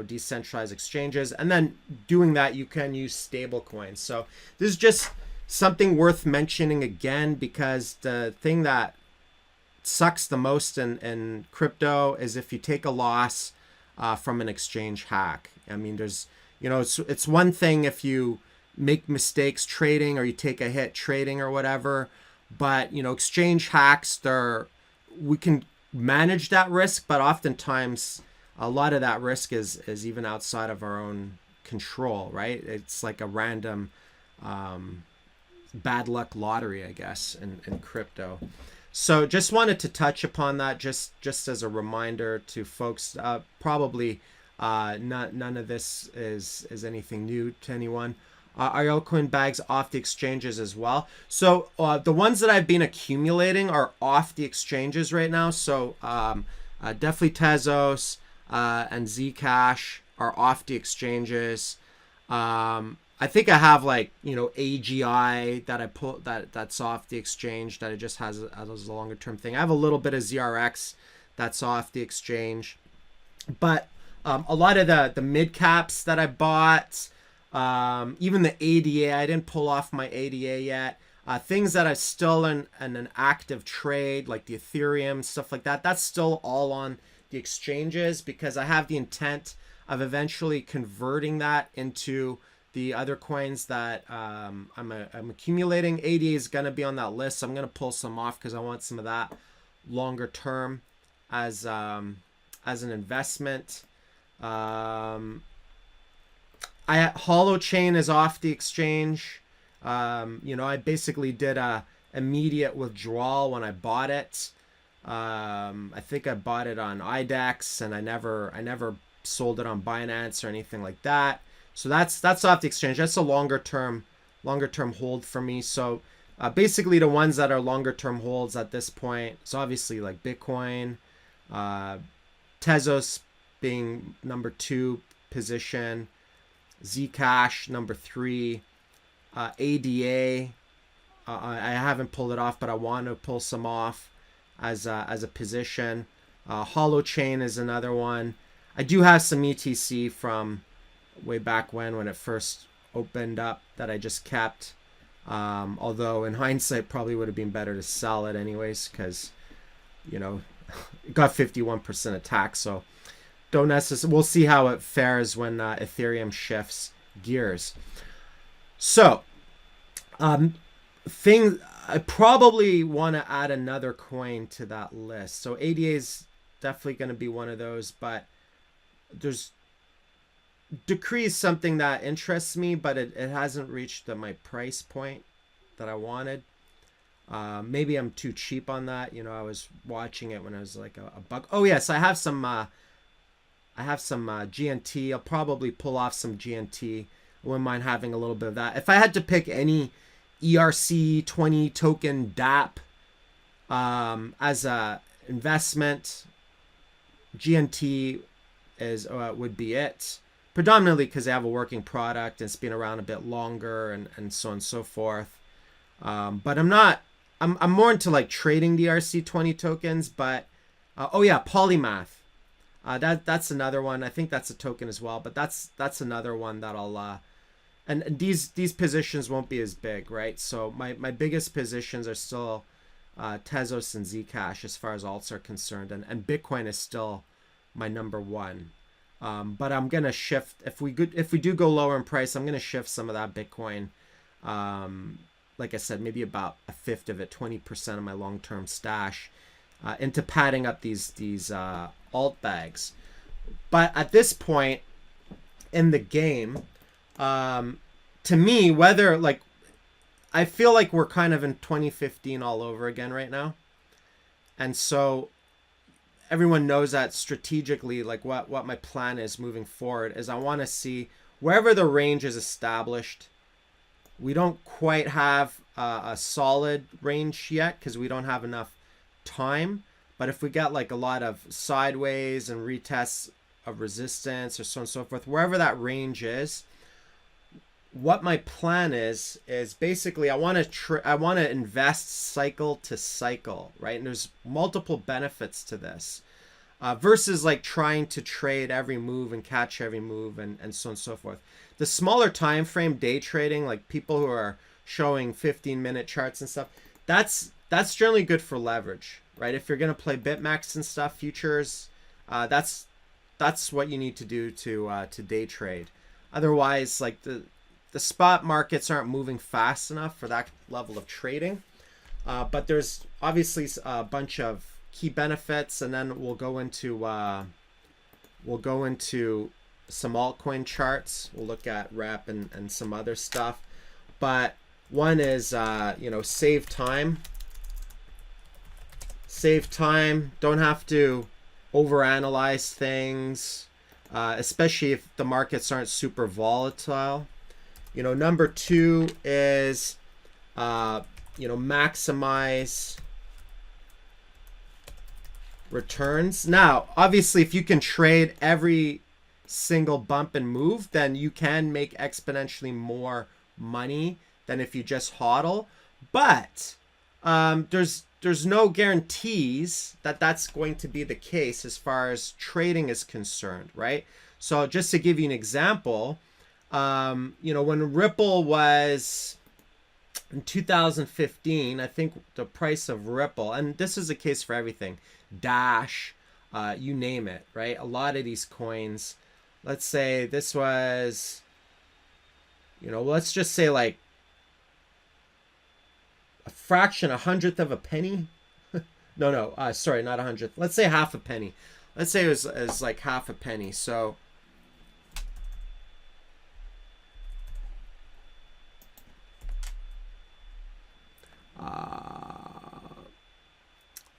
decentralized exchanges, and then doing that you can use stable coins. So this is just something worth mentioning again, because the thing that sucks the most in crypto is if you take a loss from an exchange hack. I mean, there's it's one thing if you make mistakes trading or you take a hit trading or whatever, but exchange hacks, we can manage that risk, but oftentimes a lot of that risk is even outside of our own control, right? It's like a random bad luck lottery, I guess, in crypto. So just wanted to touch upon that just as a reminder to folks. Probably none of this is anything new to anyone. Our altcoin bags off the exchanges as well. So the ones that I've been accumulating are off the exchanges right now. So definitely Tezos and Zcash are off the exchanges. I think I have AGI that I put that's off the exchange, that it just has as a longer term thing. I have a little bit of ZRX that's off the exchange, but a lot of the mid caps that I bought, even the ADA, I didn't pull off my ADA yet. Things that are still in an active trade, like the Ethereum, stuff like that, that's still all on the exchanges, because I have the intent of eventually converting that into the other coins that I'm accumulating. ADA is going to be on that list. So I'm going to pull some off because I want some of that longer term as an investment. Holochain is off the exchange. I basically did a immediate withdrawal when I bought it. I think I bought it on IDEX, and I never sold it on Binance or anything like that. So that's off the exchange. That's a longer term hold for me. So basically the ones that are longer term holds at this point, so obviously like Bitcoin, Tezos being number 2 position, Zcash number 3, ADA. I haven't pulled it off, but I want to pull some off as a position. Holochain is another one. I do have some ETC from way back when it first opened up that I just kept. Although in hindsight, probably would have been better to sell it anyways, because it got 51% attack. So don't necessarily. We'll see how it fares when Ethereum shifts gears. So I probably want to add another coin to that list. So ADA is definitely going to be one of those, but there's Decree is something that interests me, but it hasn't reached my price point that I wanted. Maybe I'm too cheap on that. I was watching it when I was like a buck. Oh yes, I have some GNT. I'll probably pull off some GNT. I wouldn't mind having a little bit of that. If I had to pick any ERC20 token DApp as a investment, GNT would be it. Predominantly because they have a working product and it's been around a bit longer and so on and so forth. But I'm more into like trading the ERC20 tokens. But Polymath. That's another one. I think that's a token as well. But that's another one that I'll and these positions won't be as big, right? So my biggest positions are still Tezos and Zcash as far as alts are concerned, and Bitcoin is still my number 1. But I'm gonna shift if we do go lower in price. I'm gonna shift some of that Bitcoin. Like I said, maybe about a fifth of it, 20% of my long-term stash, into padding up these alt bags. But at this point in the game, to me, I feel like we're kind of in 2015 all over again right now, and so everyone knows that strategically, like what my plan is moving forward is I want to see wherever the range is established. We don't quite have a solid range yet because we don't have enough time. But if we got like a lot of sideways and retests of resistance or so on and so forth, wherever that range is, what my plan is basically I want to invest cycle to cycle, right? And there's multiple benefits to this. Versus like trying to trade every move and catch every move and so on and so forth. The smaller time frame day trading, like people who are showing 15-minute charts and stuff, that's generally good for leverage, right? If you're gonna play BitMEX and stuff, futures, that's what you need to do to day trade. Otherwise, like the spot markets aren't moving fast enough for that level of trading. But there's obviously a bunch of key benefits, and then we'll go into some altcoin charts. We'll look at rep and some other stuff. But one is save time. Save time. Don't have to overanalyze things, especially if the markets aren't super volatile. Number two is maximize returns. Now, obviously, if you can trade every single bump and move, then you can make exponentially more money than if you just hodl. But there's no guarantees that that's going to be the case as far as trading is concerned, right? So just to give you an example, when Ripple was in 2015, I think the price of Ripple, and this is the case for everything, Dash, you name it, right? A lot of these coins, let's say this was, let's just say like a fraction, 1/100th of a penny. Sorry, not 100th. Let's say half a penny. Let's say it was like half a penny. So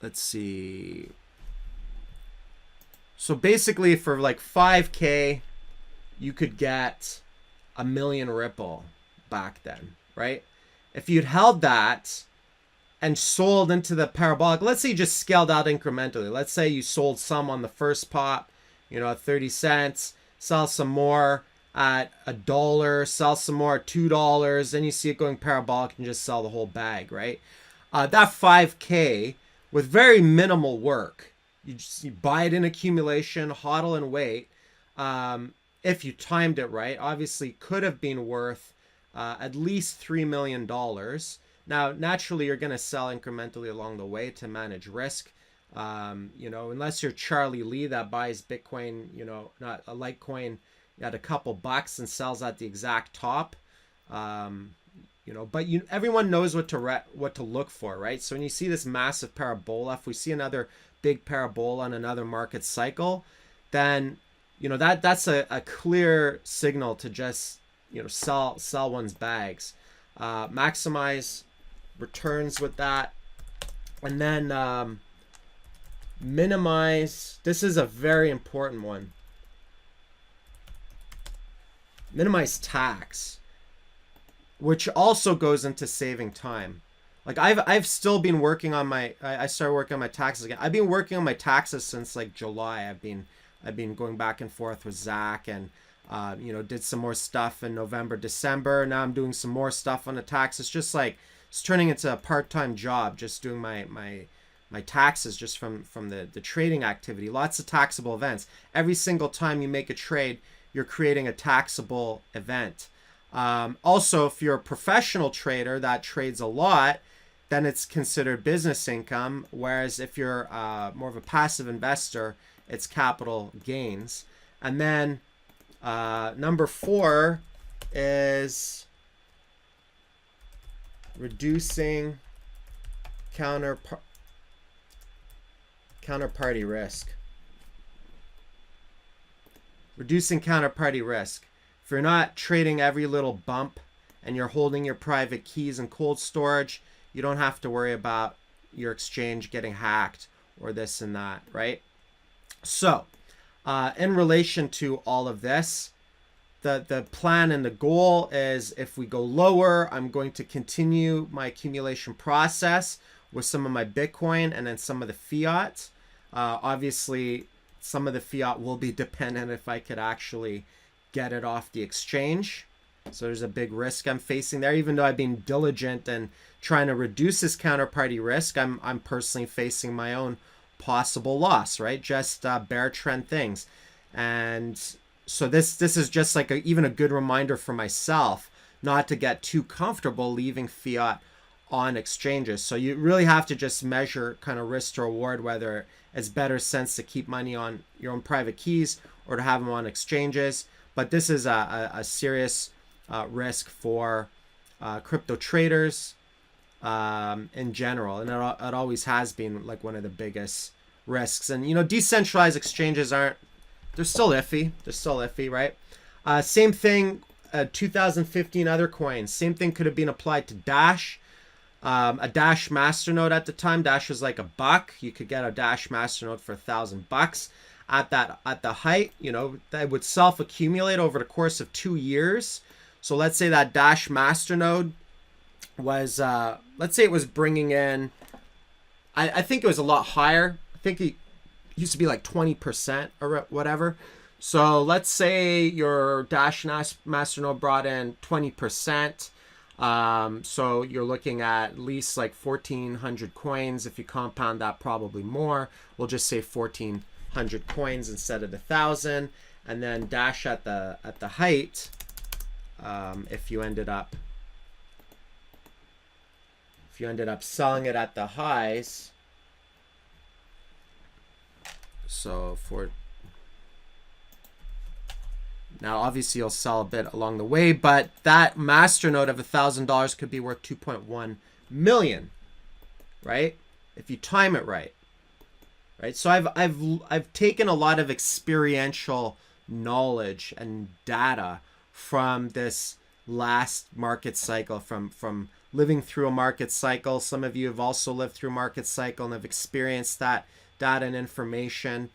let's see. So basically for like 5K, you could get 1,000,000 Ripple back then, right? If you'd held that and sold into the parabolic, let's say you just scaled out incrementally. Let's say you sold some on the first pop, at 30 cents, sell some more at $1, sell some more at $2, then you see it going parabolic and just sell the whole bag, right? That 5K with very minimal work, you buy it in accumulation, hodl and wait. If you timed it right, obviously could have been worth at least $3 million. Now, naturally, you're going to sell incrementally along the way to manage risk. Unless you're Charlie Lee that buys Bitcoin, not a Litecoin at a couple bucks and sells at the exact top. But everyone knows what to look for, right? So when you see this massive parabola, if we see another big parabola on another market cycle, then that's a clear signal to just sell one's bags, maximize returns with that, and then minimize. This is a very important one. Minimize tax, which also goes into saving time. Like I've still been working on I started working on my taxes again. I've been working on my taxes since like July. I've been going back and forth with Zach and did some more stuff in November, December. Now I'm doing some more stuff on the taxes. Just like it's turning into a part-time job, just doing my taxes just from the trading activity. Lots of taxable events. Every single time you make a trade, you're creating a taxable event. Also, if you're a professional trader that trades a lot, then it's considered business income. Whereas if you're more of a passive investor, it's capital gains. And then number 4 is reducing counterparty risk. Reducing counterparty risk. If you're not trading every little bump and you're holding your private keys in cold storage, you don't have to worry about your exchange getting hacked or this and that, right? So, in relation to all of this, the plan and the goal is if we go lower, I'm going to continue my accumulation process with some of my Bitcoin and then some of the fiat. Obviously, some of the fiat will be dependent if I could actually get it off the exchange. So there's a big risk I'm facing there. Even though I've been diligent and trying to reduce this counterparty risk, I'm personally facing my own possible loss, right? Just bear trend things. And so this is just like even a good reminder for myself not to get too comfortable leaving fiat on exchanges. So you really have to just measure kind of risk to reward, whether it's better sense to keep money on your own private keys or to have them on exchanges. But this is a serious risk for crypto traders in general, and it always has been like one of the biggest risks. And decentralized exchanges they're still iffy. They're still iffy, right? Same thing. 2015 other coins. Same thing could have been applied to Dash. A Dash masternode at the time. Dash was like $1. You could get a Dash masternode for $1,000 at the height. That would self accumulate over the course of 2 years. So let's say that Dash masternode was let's say it was bringing in. I think it was a lot higher. I think it used to be like 20% or whatever. So let's say your Dash masternode brought in 20%. So you're looking at least like 1,400 coins. If you compound that, probably more. We'll just say 1,400 coins instead of 1,000. And then Dash at the height, if you ended up selling it at the highs. So now obviously you'll sell a bit along the way, but that masternode of $1,000 could be worth 2.1 million, right? If you time it right. So I've taken a lot of experiential knowledge and data from this last market cycle, from living through a market cycle. Some of you have also lived through a market cycle and have experienced that data and information.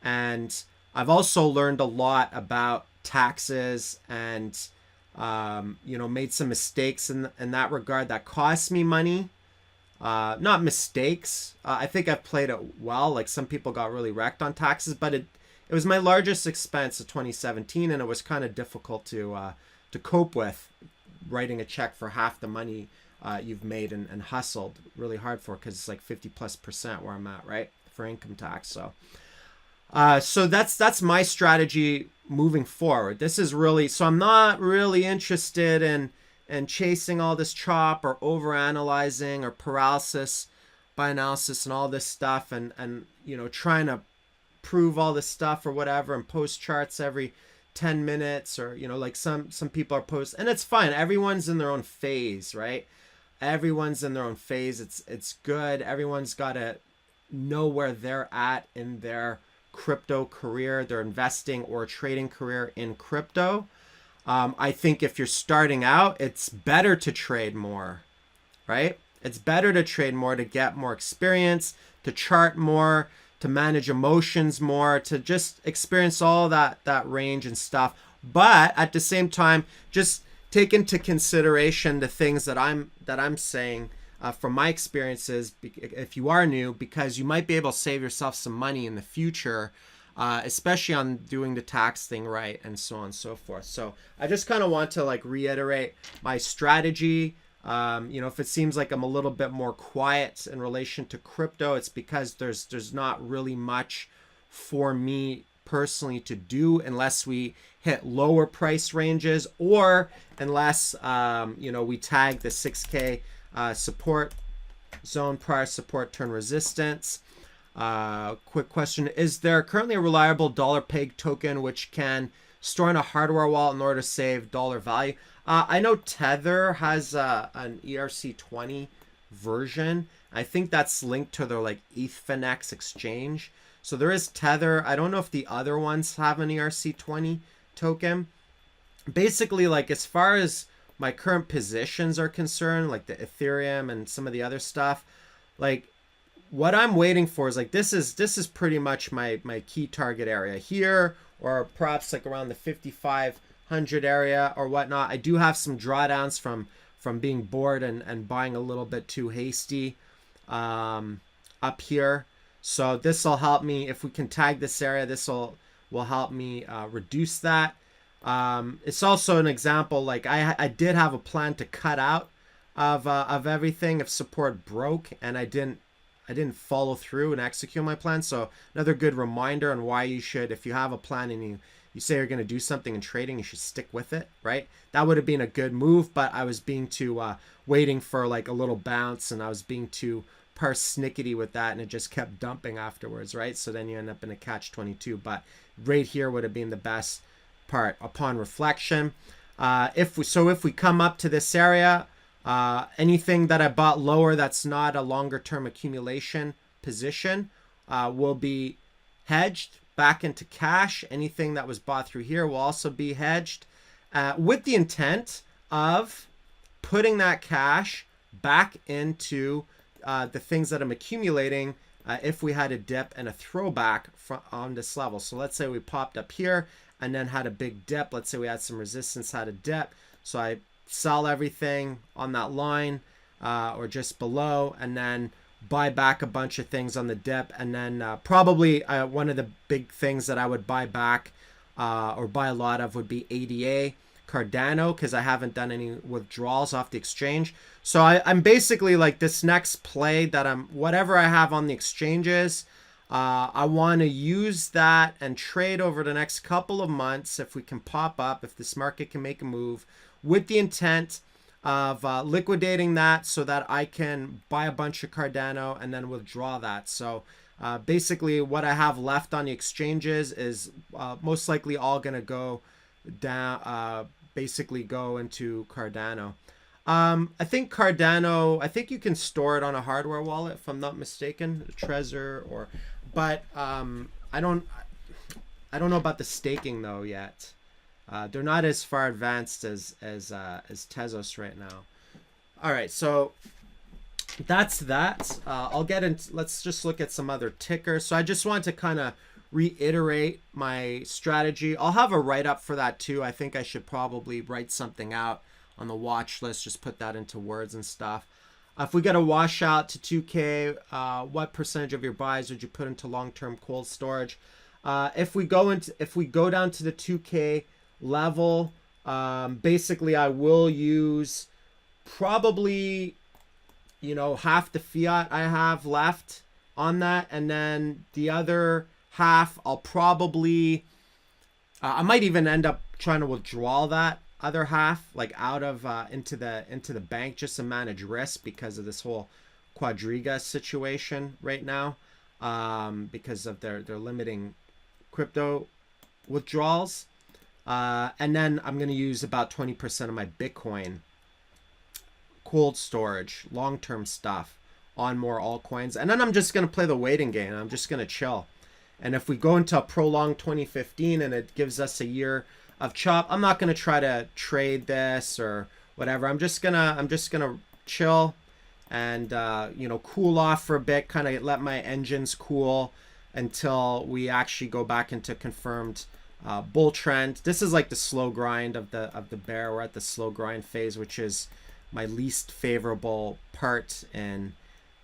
And I've also learned a lot about taxes and made some mistakes in that regard that cost me money. Not mistakes. I think I've played it well. Like, some people got really wrecked on taxes, but it was my largest expense of 2017, and it was kind of difficult to cope with, writing a check for half the money you've made and hustled really hard for, because it's like 50+% where I'm at, right, for income tax. So that's my strategy moving forward. This is really, so I'm not really interested in chasing all this chop or over analyzing or paralysis by analysis and all this stuff, and trying to prove all this stuff or whatever and post charts every 10 minutes, or like some people are post, and it's fine. Everyone's in their own phase, right? Everyone's in their own phase. It's good. Everyone's got to know where they're at in their crypto career, their investing or trading career in crypto. I think if you're starting out, it's better to trade more, right? It's better to trade more, to get more experience, to chart more, to manage emotions more, to just experience all that range and stuff. But at the same time, just take into consideration the things that I'm saying from my experiences, if you are new, because you might be able to save yourself some money in the future, especially on doing the tax thing right, and so on and so forth. So I just kind of want to reiterate my strategy. If it seems like I'm a little bit more quiet in relation to crypto, it's because there's not really much for me personally to do unless we hit lower price ranges, or unless we tag the 6K support zone, prior support, turn resistance. Quick question: is there currently a reliable dollar peg token which can store in a hardware wallet in order to save dollar value? I know Tether has an ERC20 version. I think that's linked to their ETHFinex exchange. So there is Tether. I don't know if the other ones have an ERC20 token. Basically, as far as my current positions are concerned, like the Ethereum and some of the other stuff, what I'm waiting for is this is pretty much my key target area here, or perhaps around the 5,500 area or whatnot. I do have some drawdowns from being bored and buying a little bit too hasty up here. So this will help me. If we can tag this area, this will help me reduce that. It's also an example, like I did have a plan to cut out of everything if support broke, and I didn't follow through and execute my plan. So another good reminder on why you should, if you have a plan and you say you're going to do something in trading, you should stick with it, right? That would have been a good move, but I was being too waiting for like a little bounce, and I was being too persnickety with that, and it just kept dumping afterwards, right? So then you end up in a catch 22. But right here would have been the best part upon reflection. If we come up to this area, anything that I bought lower that's not a longer term accumulation position will be hedged back into cash. Anything that was bought through here will also be hedged with the intent of putting that cash back into the things that I'm accumulating if we had a dip and a throwback on this level. So let's say we popped up here and then had a big dip. Let's say we had some resistance, had a dip. So I sell everything on that line or just below, and then buy back a bunch of things on the dip. And then probably one of the big things that I would buy back or buy a lot of would be ADA, Cardano, because I haven't done any withdrawals off the exchange. So I'm basically like, this next play that whatever I have on the exchanges, I want to use that and trade over the next couple of months if we can pop up, if this market can make a move, with the intent of liquidating that so that I can buy a bunch of Cardano and then withdraw that. So basically what I have left on the exchanges is most likely all going to go down, basically go into Cardano. I think Cardano, I think you can store it on a hardware wallet if I'm not mistaken, Trezor, or but I don't know about the staking though yet. They're not as far advanced as Tezos right now. All right, so that's that. I'll get into, let's just look at some other tickers. So I just want to kind of reiterate my strategy. I'll have a write-up for that too. I think I should probably write something out on the watch list, just put that into words and stuff. If we get a washout to 2K, what percentage of your buys would you put into long-term cold storage? If we go down to the 2K level, basically I will use probably, half the fiat I have left on that, and then the other half I'll probably I might even end up trying to withdraw that other half like out of into the bank just to manage risk because of this whole Quadriga situation right now, because of their limiting crypto withdrawals, and then I'm going to use about 20% of my Bitcoin cold storage, long-term stuff on more altcoins, and then I'm just going to play the waiting game. I'm just going to chill. And if we go into a prolonged 2015 and it gives us a year of chop, I'm not going to try to trade this or whatever. I'm just gonna chill and cool off for a bit, kind of let my engines cool until we actually go back into confirmed bull trend. This is like the slow grind of the bear. We're at the slow grind phase, which is my least favorable part in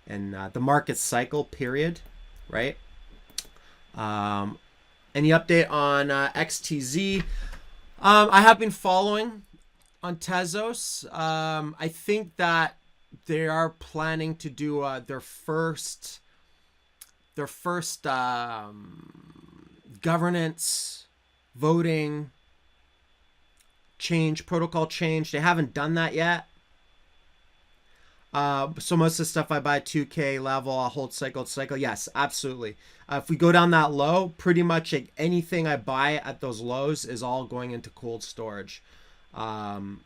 the market cycle period, right? Any update on XTZ? I have been following on Tezos. I think that they are planning to do their first governance voting change, protocol change. They haven't done that yet. So most of the stuff I buy 2K level, I'll hold cycle to cycle. Yes, absolutely. If we go down that low, pretty much anything I buy at those lows is all going into cold storage. And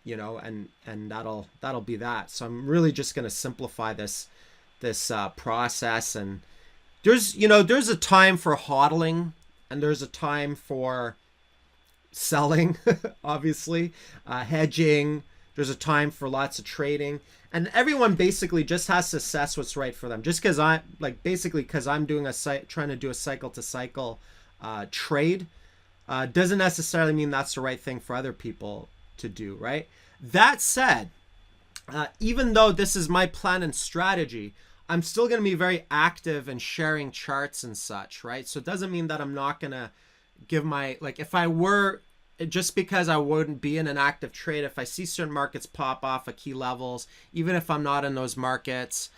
that'll be that. So I'm really just going to simplify this process. And there's a time for hodling and there's a time for selling, obviously, hedging. There's a time for lots of trading, and everyone basically just has to assess what's right for them. Just because I'm doing trying to do a cycle to cycle trade, doesn't necessarily mean that's the right thing for other people to do, right? That said, even though this is my plan and strategy, I'm still going to be very active in sharing charts and such, right? So it doesn't mean that I'm not going to give if I were just because I wouldn't be in an active trade, if I see certain markets pop off at key levels, even if I'm not in those markets,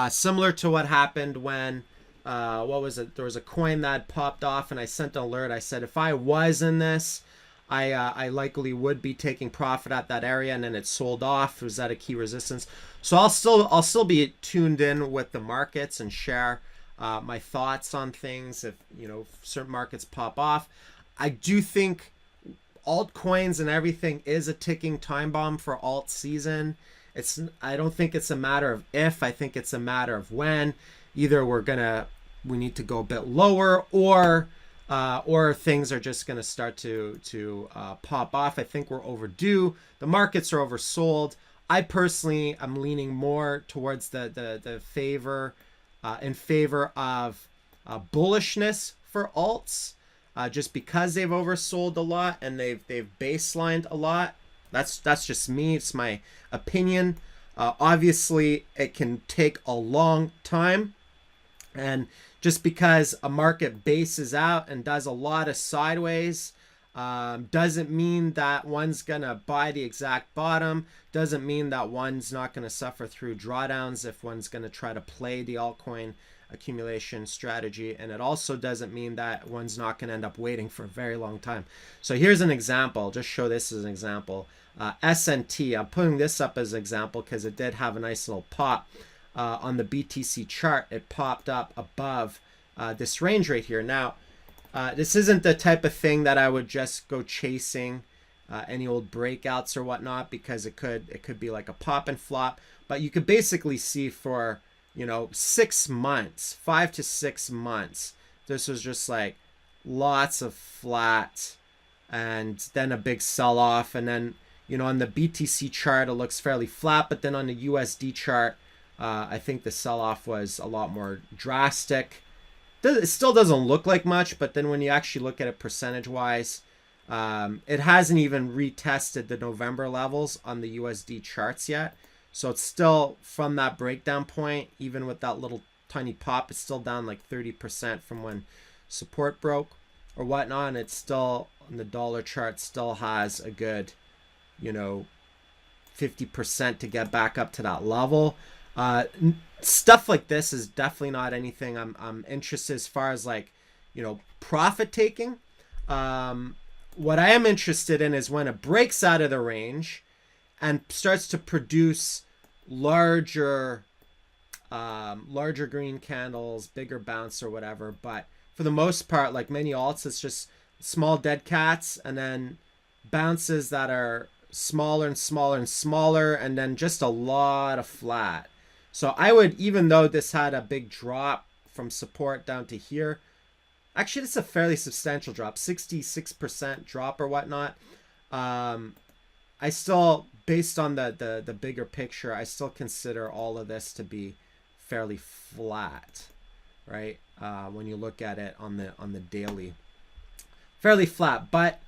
similar to what happened when, what was it? There was a coin that popped off, and I sent an alert. I said if I was in this, I likely would be taking profit at that area, and then it sold off. It was at a key resistance, so I'll still be tuned in with the markets and share my thoughts on things if certain markets pop off. I do think altcoins and everything is a ticking time bomb for alt season. I don't think it's a matter of if, I think it's a matter of when. Either we need to go a bit lower, or things are just gonna start to pop off. I think we're overdue. The markets are oversold. I personally am leaning more towards the favor in favor of bullishness for alts. Just because they've oversold a lot and they've baselined a lot. That's just me. It's my opinion. Obviously, it can take a long time, and just because a market bases out and does a lot of sideways doesn't mean that one's gonna buy the exact bottom. Doesn't mean that one's not gonna suffer through drawdowns if one's gonna try to play the altcoin accumulation strategy, and it also doesn't mean that one's not going to end up waiting for a very long time. So here's an example. I'll just show this as an example. SNT, I'm putting this up as an example because it did have a nice little pop on the BTC chart. It popped up above this range right here. Now this isn't the type of thing that I would just go chasing any old breakouts or whatnot, because it could be like a pop and flop, but you could basically see for 6 months, 5 to 6 months, this was just like lots of flat and then a big sell off. And then, on the BTC chart, it looks fairly flat, but then on the USD chart, I think the sell off was a lot more drastic. It still doesn't look like much, but then when you actually look at it percentage wise, it hasn't even retested the November levels on the USD charts yet. So it's still from that breakdown point, even with that little tiny pop, it's still down like 30% from when support broke or whatnot. And it's still, on the dollar chart, still has a good, 50% to get back up to that level. Stuff like this is definitely not anything I'm interested as far as like, profit taking. What I am interested in is when it breaks out of the range and starts to produce larger green candles, bigger bounce or whatever. But for the most part, like many alts, it's just small dead cats and then bounces that are smaller and smaller and smaller, and then just a lot of flat. So I would, even though this had a big drop from support down to here, actually it's a fairly substantial drop, 66% drop or whatnot. I still, based on the bigger picture, I still consider all of this to be fairly flat, right? When you look at it on the daily, fairly flat, but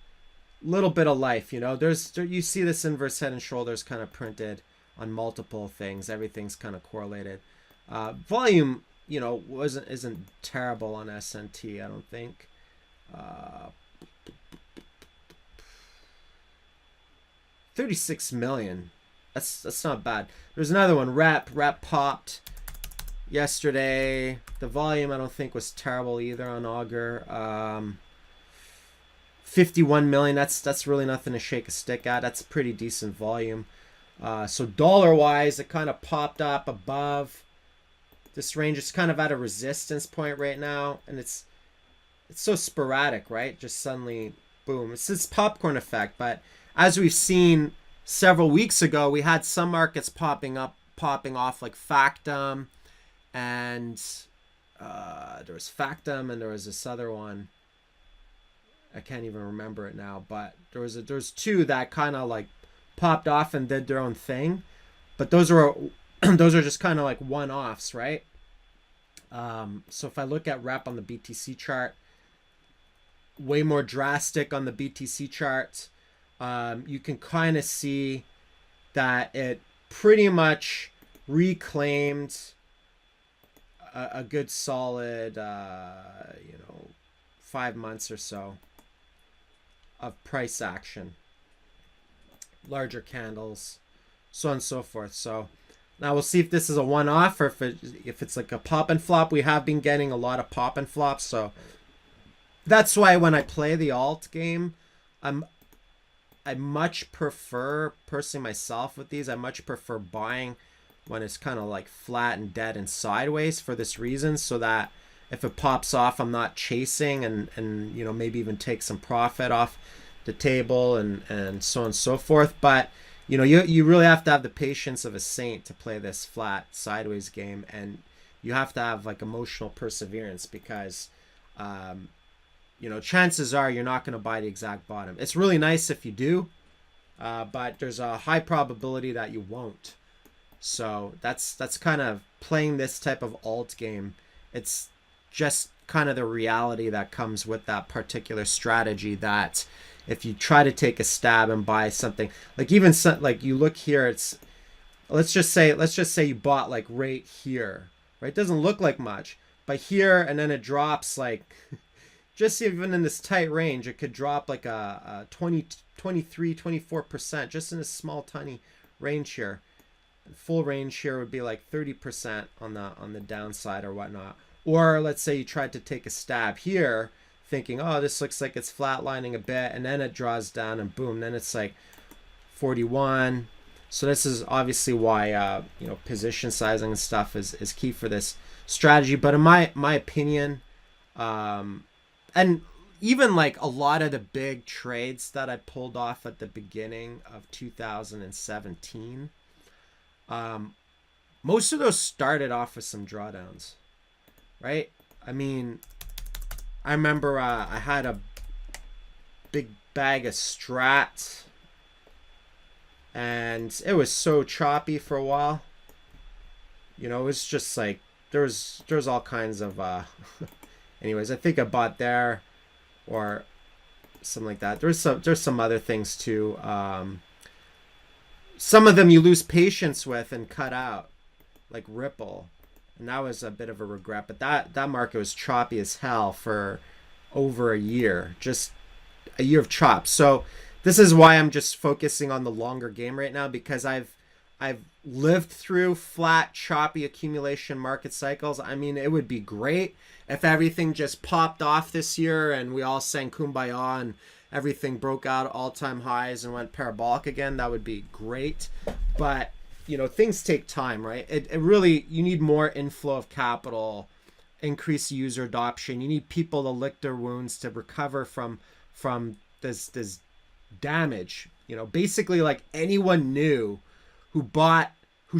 little bit of life. You see this inverse head and shoulders kind of printed on multiple things. Everything's kind of correlated. Volume, isn't terrible on SNT, I don't think. 36 million. That's not bad. There's another one. Rep popped yesterday. The volume I don't think was terrible either on Augur. 51 million. That's really nothing to shake a stick at. That's pretty decent volume. So dollar wise, it kind of popped up above this range. It's kind of at a resistance point right now, and it's so sporadic, right? Just suddenly boom. It's this popcorn effect. But as we've seen several weeks ago, we had some markets popping off, like Factum, and there was Factum, and there was this other one. I can't even remember it now, but there's two that kind of like popped off and did their own thing, but those are just kind of like one-offs, right? So if I look at rep on the BTC chart, way more drastic on the BTC chart. You can kind of see that it pretty much reclaimed a good solid 5 months or so of price action, larger candles, so on and so forth. So now we'll see if this is a one-off or if it's like a pop and flop. We have been getting a lot of pop and flops, so that's why when I play the alt game, I much prefer, personally myself with these, I much prefer buying when it's kind of like flat and dead and sideways for this reason, so that if it pops off, I'm not chasing and you know, maybe even take some profit off the table and so on and so forth. But you know, you really have to have the patience of a saint to play this flat sideways game, and you have to have like emotional perseverance because you know, chances are you're not going to buy the exact bottom. It's really nice if you do, but there's a high probability that you won't. So that's kind of playing this type of alt game. It's just kind of the reality that comes with that particular strategy, that if you try to take a stab and buy something, like even like you look here, it's let's just say you bought like right here, right? It doesn't look like much, but here, and then it drops like just even in this tight range, it could drop like a 20, 23, 24% just in a small tiny range here. Full range here would be like 30% on the downside or whatnot. Or let's say you tried to take a stab here thinking, oh, this looks like it's flatlining a bit, and then it draws down and boom, then it's like 41. So this is obviously why you know, position sizing and stuff is key for this strategy. But in my opinion, and even like a lot of the big trades that I pulled off at the beginning of 2017, most of those started off with some drawdowns, right? I mean, I remember I had a big bag of Strat, and it was so choppy for a while. You know, it was just like there's all kinds of anyways, I think I bought there or something like that. There's some other things too. Some of them you lose patience with and cut out, like Ripple, and that was a bit of a regret. But that market was choppy as hell for over a year, just a year of chop. So this is why I'm just focusing on the longer game right now, because I've lived through flat, choppy accumulation market cycles. I mean, it would be great if everything just popped off this year and we all sang Kumbaya and everything broke out all-time highs and went parabolic again. That would be great. But, you know, things take time, right? It really, you need more inflow of capital, increase user adoption. You need people to lick their wounds to recover from this damage. You know, basically like anyone new who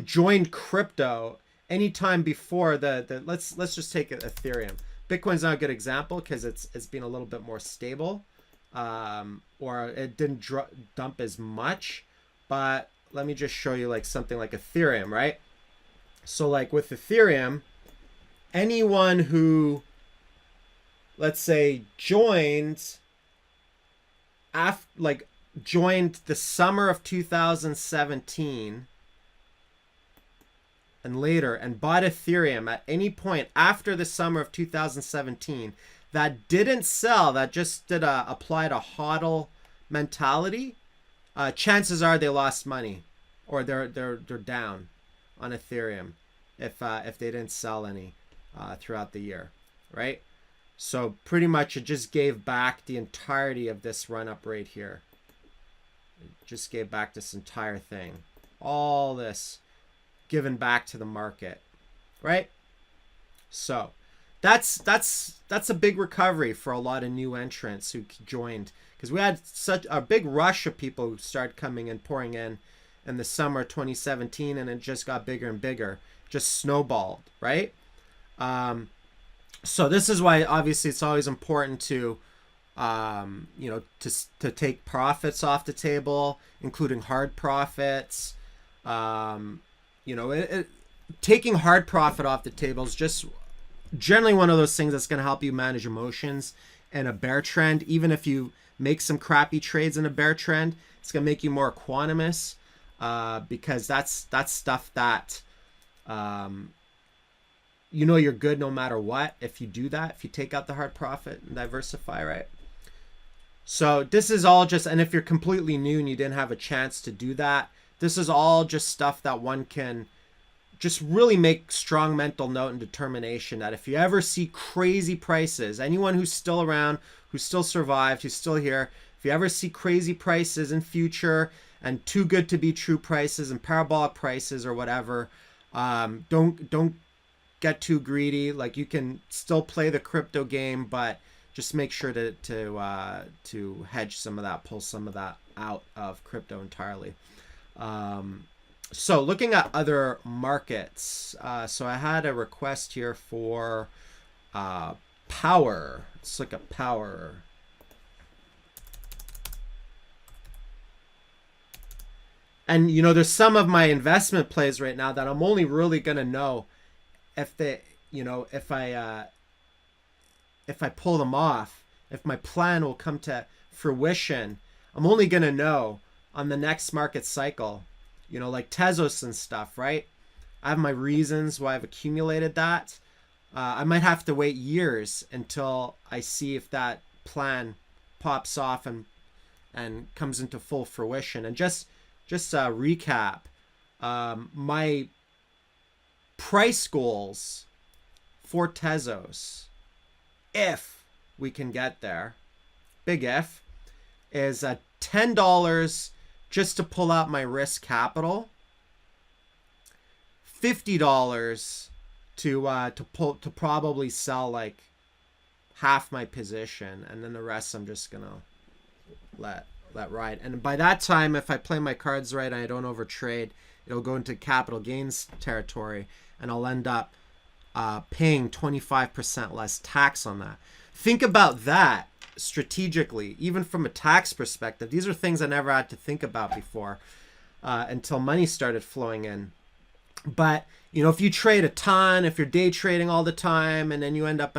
joined crypto anytime before the let's just take Ethereum. Bitcoin's not a good example because it's been a little bit more stable, or it didn't dump as much. But let me just show you like something like Ethereum, right? So like with Ethereum, anyone who, let's say, joined the summer of 2017 and later and bought Ethereum at any point after the summer of 2017 that didn't sell, that just applied a hodl mentality, chances are they lost money or they're down on Ethereum if they didn't sell any throughout the year, right? So pretty much it just gave back the entirety of this run up right here. It just gave back this entire thing. All this given back to the market, right? So that's a big recovery for a lot of new entrants who joined, because we had such a big rush of people who started coming and pouring in the summer 2017, and it just got bigger and bigger, just snowballed, right? So this is why obviously it's always important to you know, to take profits off the table, including hard profits. You know, taking hard profit off the table is just generally one of those things that's going to help you manage emotions in a bear trend. Even if you make some crappy trades in a bear trend, it's going to make you more equanimous, because that's stuff that you know, you're good no matter what if you do that, if you take out the hard profit and diversify, right? So this is all just, and if you're completely new and you didn't have a chance to do that, this is all just stuff that one can just really make strong mental note and determination that if you ever see crazy prices, anyone who's still around, who's still survived, who's still here, if you ever see crazy prices in future and too good to be true prices and parabolic prices or whatever, don't get too greedy. Like, you can still play the crypto game, but just make sure to hedge some of that, pull some of that out of crypto entirely. So looking at other markets, so I had a request here for power. Let's look at power. And there's some of my investment plays right now that I'm only really gonna know if they, if I pull them off, if my plan will come to fruition. I'm only gonna know on the next market cycle. Like Tezos and stuff, right? I have my reasons why I've accumulated that. I might have to wait years until I see if that plan pops off and comes into full fruition. And just recap, my price goals for Tezos, if we can get there, big if, is $10 just to pull out my risk capital, $50 to probably sell like half my position, and then the rest I'm just gonna let ride. And by that time, if I play my cards right and I don't overtrade, it'll go into capital gains territory, and I'll end up paying 25% less tax on that. Think about that strategically, even from a tax perspective. These are things I never had to think about before until money started flowing in. But if you trade a ton, if you're day trading all the time, and then you end up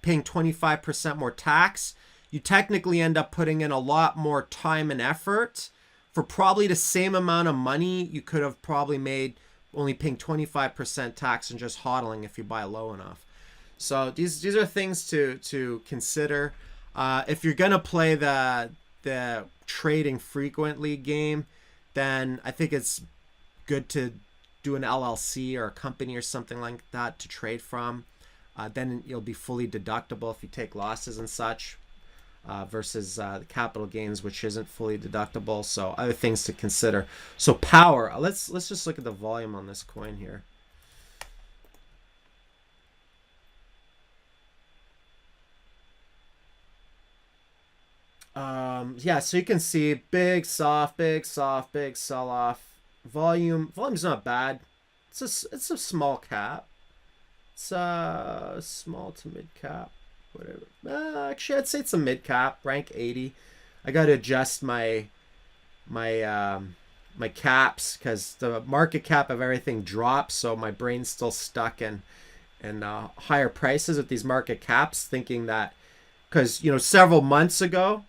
paying 25% more tax, you technically end up putting in a lot more time and effort for probably the same amount of money you could have probably made only paying 25% tax and just hodling if you buy low enough. So these are things to consider. If you're gonna play the trading frequently game, then I think it's good to do an LLC or a company or something like that to trade from. Then you'll be fully deductible if you take losses and such, versus the capital gains, which isn't fully deductible. So other things to consider. So power. Let's just look at the volume on this coin here. Yeah, so you can see big soft, big sell off. Volume's not bad. It's a small cap. It's a small to mid cap, whatever. Actually, I'd say it's a mid cap, rank 80. I got to adjust my caps because the market cap of everything drops, so my brain's still stuck in higher prices with these market caps, thinking that because several months ago,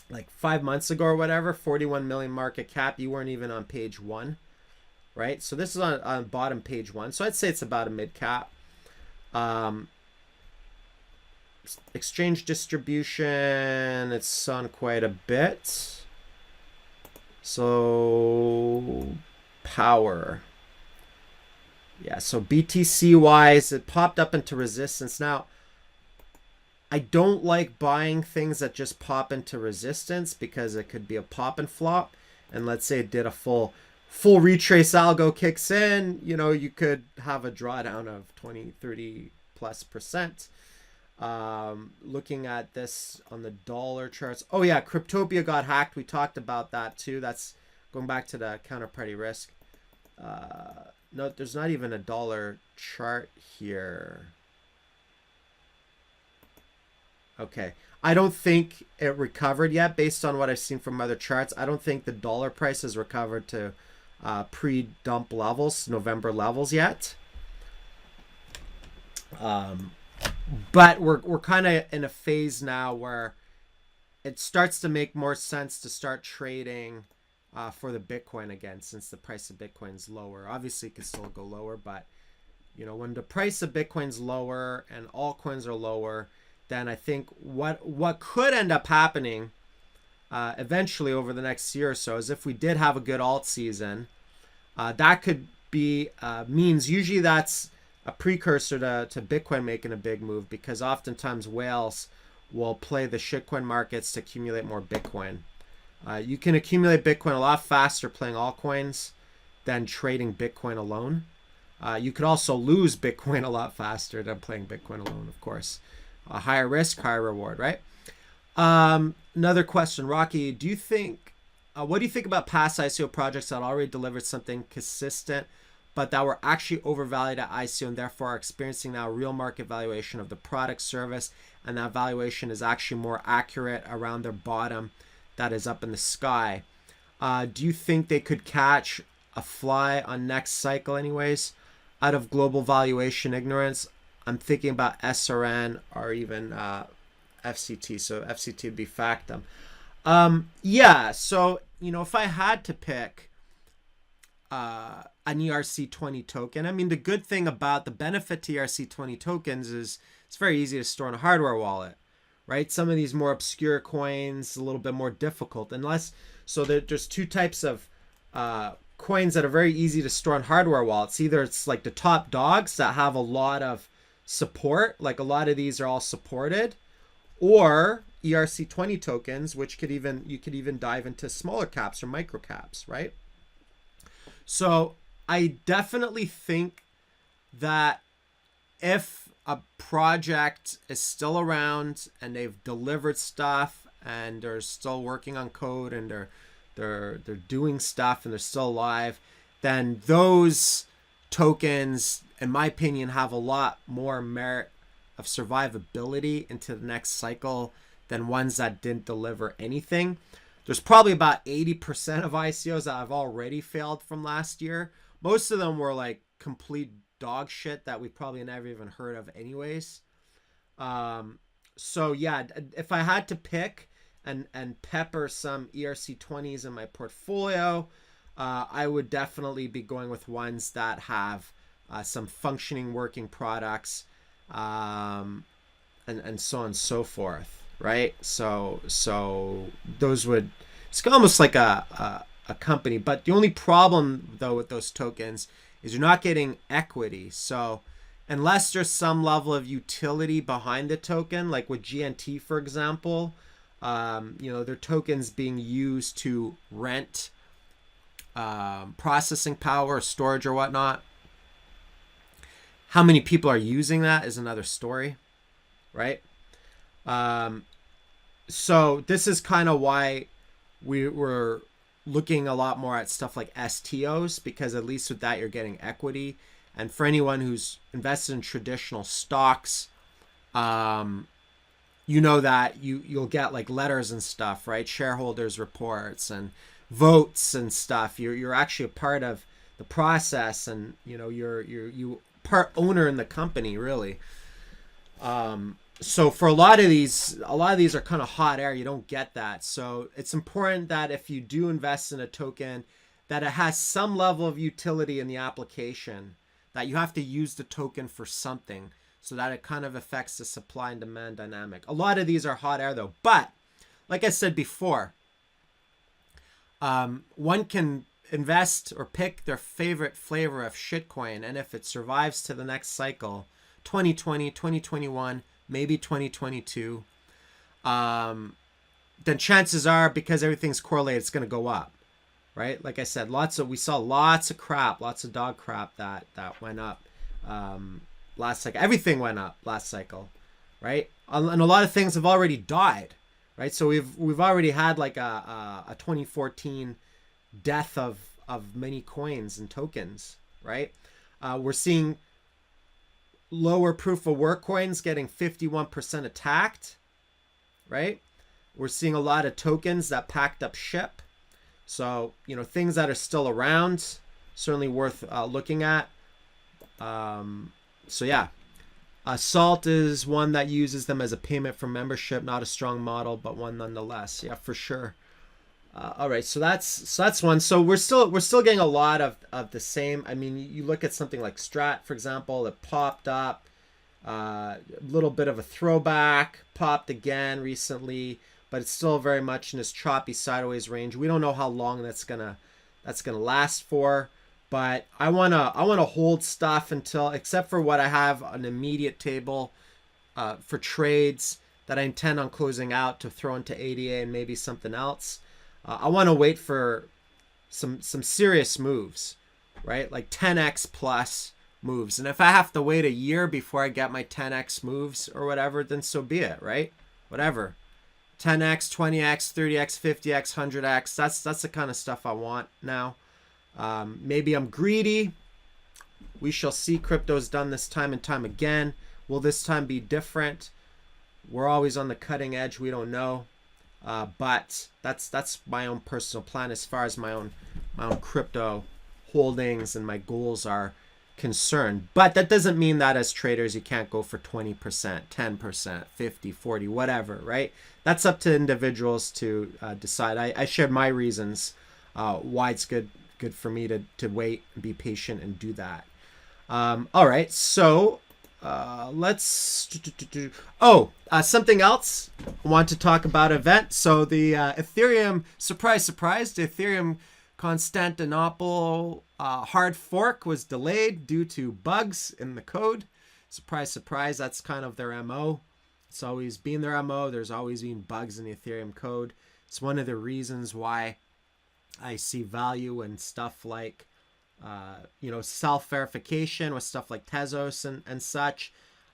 like 5 months ago or whatever, 41 million market cap, you weren't even on page 1, right? So this is on bottom page 1, so I'd say it's about a mid cap. Exchange distribution, it's on quite a bit. So power, yeah, so BTC wise, it popped up into resistance. Now I don't like buying things that just pop into resistance because it could be a pop and flop. And let's say it did a full retrace algo kicks in, you could have a drawdown of 20-30+%. Looking at this on the dollar charts. Oh yeah, Cryptopia got hacked. We talked about that too. That's going back to the counterparty risk. No, there's not even a dollar chart here. Okay, I don't think it recovered yet based on what I've seen from other charts. I don't think the dollar price has recovered to pre-dump levels, November levels yet. But we're kind of in a phase now where it starts to make more sense to start trading for the Bitcoin again, since the price of Bitcoin's lower. Obviously, it can still go lower, but when the price of Bitcoin's lower and altcoins are lower, then I think what could end up happening eventually over the next year or so is if we did have a good alt season, that could be means usually that's a precursor to Bitcoin making a big move, because oftentimes whales will play the shitcoin markets to accumulate more Bitcoin. You can accumulate Bitcoin a lot faster playing altcoins than trading Bitcoin alone. You could also lose Bitcoin a lot faster than playing Bitcoin alone, of course. A higher risk, higher reward, right? Another question, Rocky, what do you think about past ICO projects that already delivered something consistent, but that were actually overvalued at ICO and therefore are experiencing now real market valuation of the product service, and that valuation is actually more accurate around their bottom that is up in the sky? Do you think they could catch a fly on next cycle anyways, out of global valuation ignorance? I'm thinking about SRN or even FCT. So FCT would be Factum. Yeah, so, if I had to pick an ERC20 token, I mean, the good thing about the benefit to ERC20 tokens is it's very easy to store in a hardware wallet, right? Some of these more obscure coins, a little bit more difficult, so there's two types of coins that are very easy to store in hardware wallets. Either it's like the top dogs that have a lot of support, like a lot of these are all supported, or ERC20 tokens, which you could even dive into smaller caps or micro caps, right? So I definitely think that if a project is still around and they've delivered stuff and they're still working on code and they're doing stuff and they're still alive, then those tokens, in my opinion, have a lot more merit of survivability into the next cycle than ones that didn't deliver anything. There's probably about 80% of ICOs that have already failed from last year. Most of them were like complete dog shit that we probably never even heard of anyways. So yeah, if I had to pick and pepper some ERC20s in my portfolio, I would definitely be going with ones that have some functioning working products, and so on and so forth, right? So those would, it's almost like a company. But the only problem though with those tokens is you're not getting equity. So unless there's some level of utility behind the token, like with GNT, for example, their tokens being used to rent processing power, storage, or whatnot. How many people are using that is another story, right? So this is kind of why we were looking a lot more at stuff like STOs, because at least with that you're getting equity. And for anyone who's invested in traditional stocks, that you'll get like letters and stuff, right? Shareholders reports and votes and stuff. You're actually a part of the process, and you part owner in the company, really. So for a lot of these are kind of hot air. You don't get that. So it's important that if you do invest in a token, that it has some level of utility in the application, that you have to use the token for something, so that it kind of affects the supply and demand dynamic. A lot of these are hot air though. But like I said before, one can invest or pick their favorite flavor of shitcoin, and if it survives to the next cycle, 2020, 2021, maybe 2022, then chances are, because everything's correlated, it's going to go up, right? Like I said, we saw lots of dog crap that went up last cycle. Everything went up last cycle, right? And a lot of things have already died, right? So we've already had like a 2014 death of many coins and tokens, right? We're seeing lower proof of work coins getting 51% attacked, right? We're seeing a lot of tokens that packed up ship. So, things that are still around, certainly worth looking at. So yeah, Salt is one that uses them as a payment for membership, not a strong model, but one nonetheless. Yeah, for sure. All right, so that's one. So we're still getting a lot of the same. I mean, you look at something like Strat, for example, that popped up, A little bit of a throwback, popped again recently, but it's still very much in this choppy sideways range. We don't know how long that's gonna last for, but I wanna hold stuff until, except for what I have an immediate table for trades that I intend on closing out to throw into ADA and maybe something else. I want to wait for some serious moves, right? Like 10x plus moves. And if I have to wait a year before I get my 10x moves or whatever, then so be it, right? Whatever. 10x, 20x, 30x, 50x, 100x. That's the kind of stuff I want now. Maybe I'm greedy. We shall see. Crypto's done this time and time again. Will this time be different? We're always on the cutting edge. We don't know. But that's my own personal plan as far as my own crypto holdings and my goals are concerned. But that doesn't mean that as traders you can't go for 20%, 10%, 50, 40, whatever, right? That's up to individuals to decide. I shared my reasons why it's good for me to wait and be patient and do that. All right, so let's something else I want to talk about event. So the Ethereum, surprise, the Ethereum Constantinople hard fork was delayed due to bugs in the code. Surprise, that's kind of their MO. It's always been their MO. There's always been bugs in the Ethereum code. It's one of the reasons why I see value in stuff like self-verification with stuff like Tezos and such.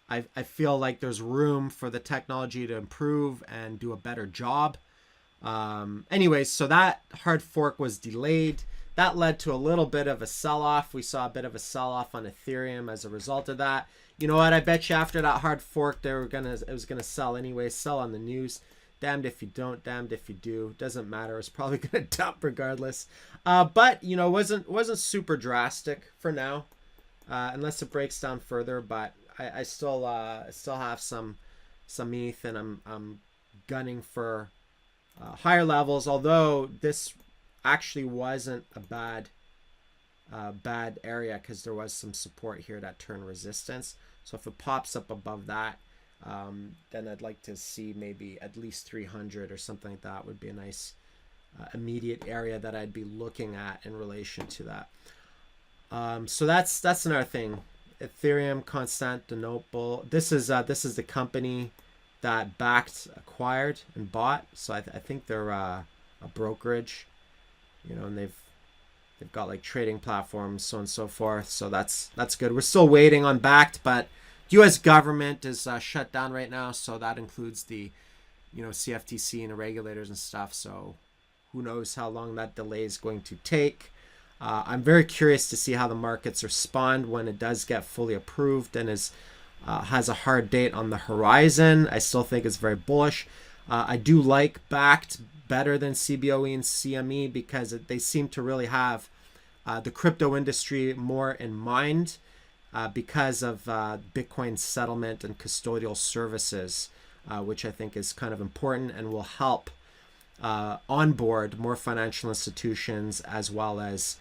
I feel like there's room for the technology to improve and do a better job. Anyways, so that hard fork was delayed. That led to a little bit of a sell-off. We saw a bit of a sell-off on Ethereum as a result of that. You know what? I bet you after that hard fork, it was gonna sell anyway. Sell on the news. Damned if you don't, damned if you do. Doesn't matter. It's probably gonna dump regardless. But wasn't super drastic for now, unless it breaks down further. But I still have some ETH, and I'm gunning for higher levels. Although this actually wasn't a bad area, because there was some support here that turned resistance. So if it pops up above that, then I'd like to see maybe at least 300 or something like that would be a nice immediate area that I'd be looking at in relation to that. So that's another thing. Ethereum Constantinople. This is the company that Bakkt acquired and bought. So I think they're a brokerage, and they've got like trading platforms, so on and so forth. So that's good. We're still waiting on Bakkt, but U.S. government is shut down right now, so that includes the, CFTC and the regulators and stuff. So who knows how long that delay is going to take. I'm very curious to see how the markets respond when it does get fully approved and has a hard date on the horizon. I still think it's very bullish. I do like Bakkt better than CBOE and CME because they seem to really have the crypto industry more in mind. Because of Bitcoin settlement and custodial services, which I think is kind of important and will help onboard more financial institutions as well as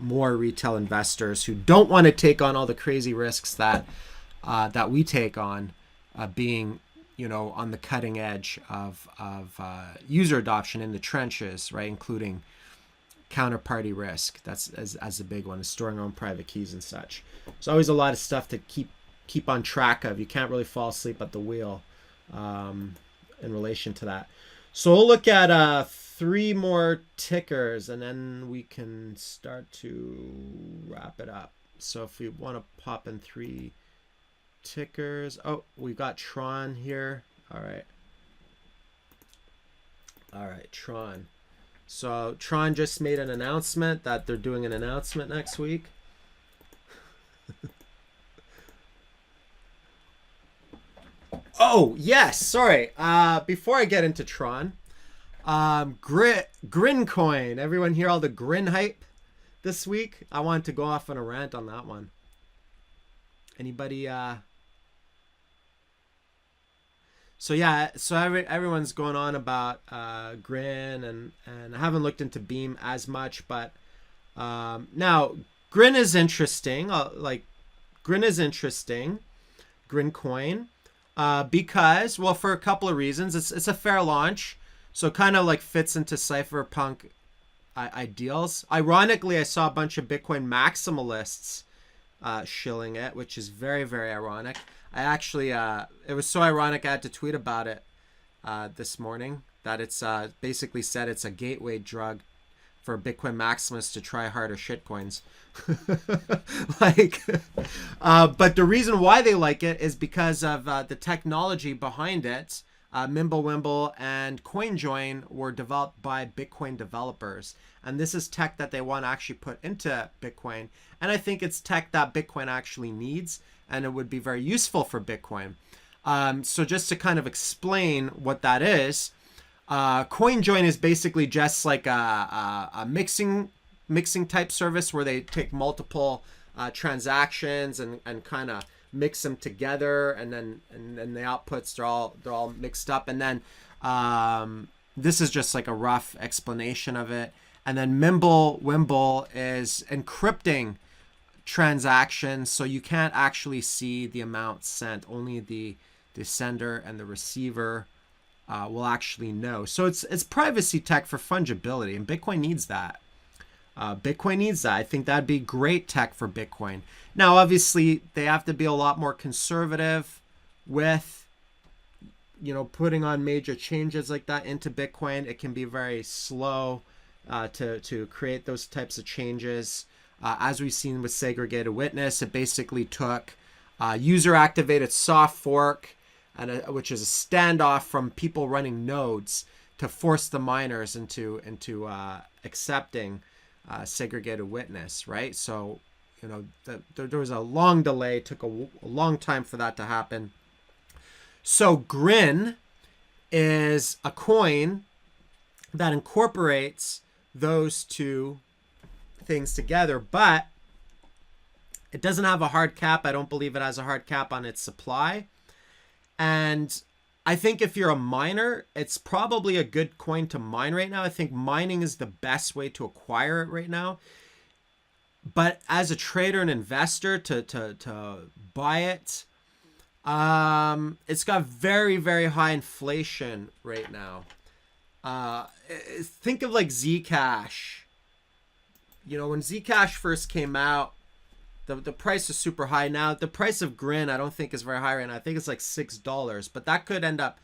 more retail investors who don't want to take on all the crazy risks that we take on, being on the cutting edge of user adoption in the trenches, right, including counterparty risk. That's as a big one, is storing our own private keys and such. There's always a lot of stuff to keep on track of. You can't really fall asleep at the wheel in relation to that. So we'll look at 3 more tickers and then we can start to wrap it up. So if we want to pop in 3 tickers. Oh, we've got Tron here. All right, Tron. So Tron just made an announcement that they're doing an announcement next week. Oh, yes. Sorry. Before I get into Tron, Grincoin. Everyone hear all the Grin hype this week? I wanted to go off on a rant on that one. Anybody? So yeah, so everyone's going on about Grin, and I haven't looked into Beam as much, but now Grin is interesting. Grin Grin Coin, because, well, for a couple of reasons. It's a fair launch, so it kind of like fits into cypherpunk ideals. Ironically, I saw a bunch of Bitcoin maximalists shilling it, which is very, very ironic. I actually, it was so ironic I had to tweet about it this morning, that it's basically said it's a gateway drug for Bitcoin maximalists to try harder shitcoins. Like, but the reason why they like it is because of the technology behind it. Mimblewimble and CoinJoin were developed by Bitcoin developers, and this is tech that they want to actually put into Bitcoin. And I think it's tech that Bitcoin actually needs, and it would be very useful for Bitcoin. So just to kind of explain what that is, CoinJoin is basically just like a mixing type service where they take multiple transactions and kind of mix them together, and then the outputs they're all mixed up, and then this is just like a rough explanation of it. And then Mimblewimble is encrypting transactions, so you can't actually see the amount sent. Only the sender and the receiver will actually know. So it's privacy tech for fungibility, and Bitcoin needs that. Bitcoin needs that. I think that'd be great tech for Bitcoin. Now, obviously, they have to be a lot more conservative with, putting on major changes like that into Bitcoin. It can be very slow to create those types of changes. As we've seen with segregated witness, it basically took user-activated soft fork, which is a standoff from people running nodes, to force the miners into accepting segregated witness, right? So, there was a long delay. It took a long time for that to happen. So Grin is a coin that incorporates those two things together, but it doesn't have a hard cap. I don't believe it has a hard cap on its supply. And I think if you're a miner, it's probably a good coin to mine right now. I think mining is the best way to acquire it right now. But as a trader and investor to buy it, it's got very, very high inflation right now. Think of like Zcash. When Zcash first came out, the price is super high. Now the price of Grin I don't think is very high right now. I think it's like $6, but that could end up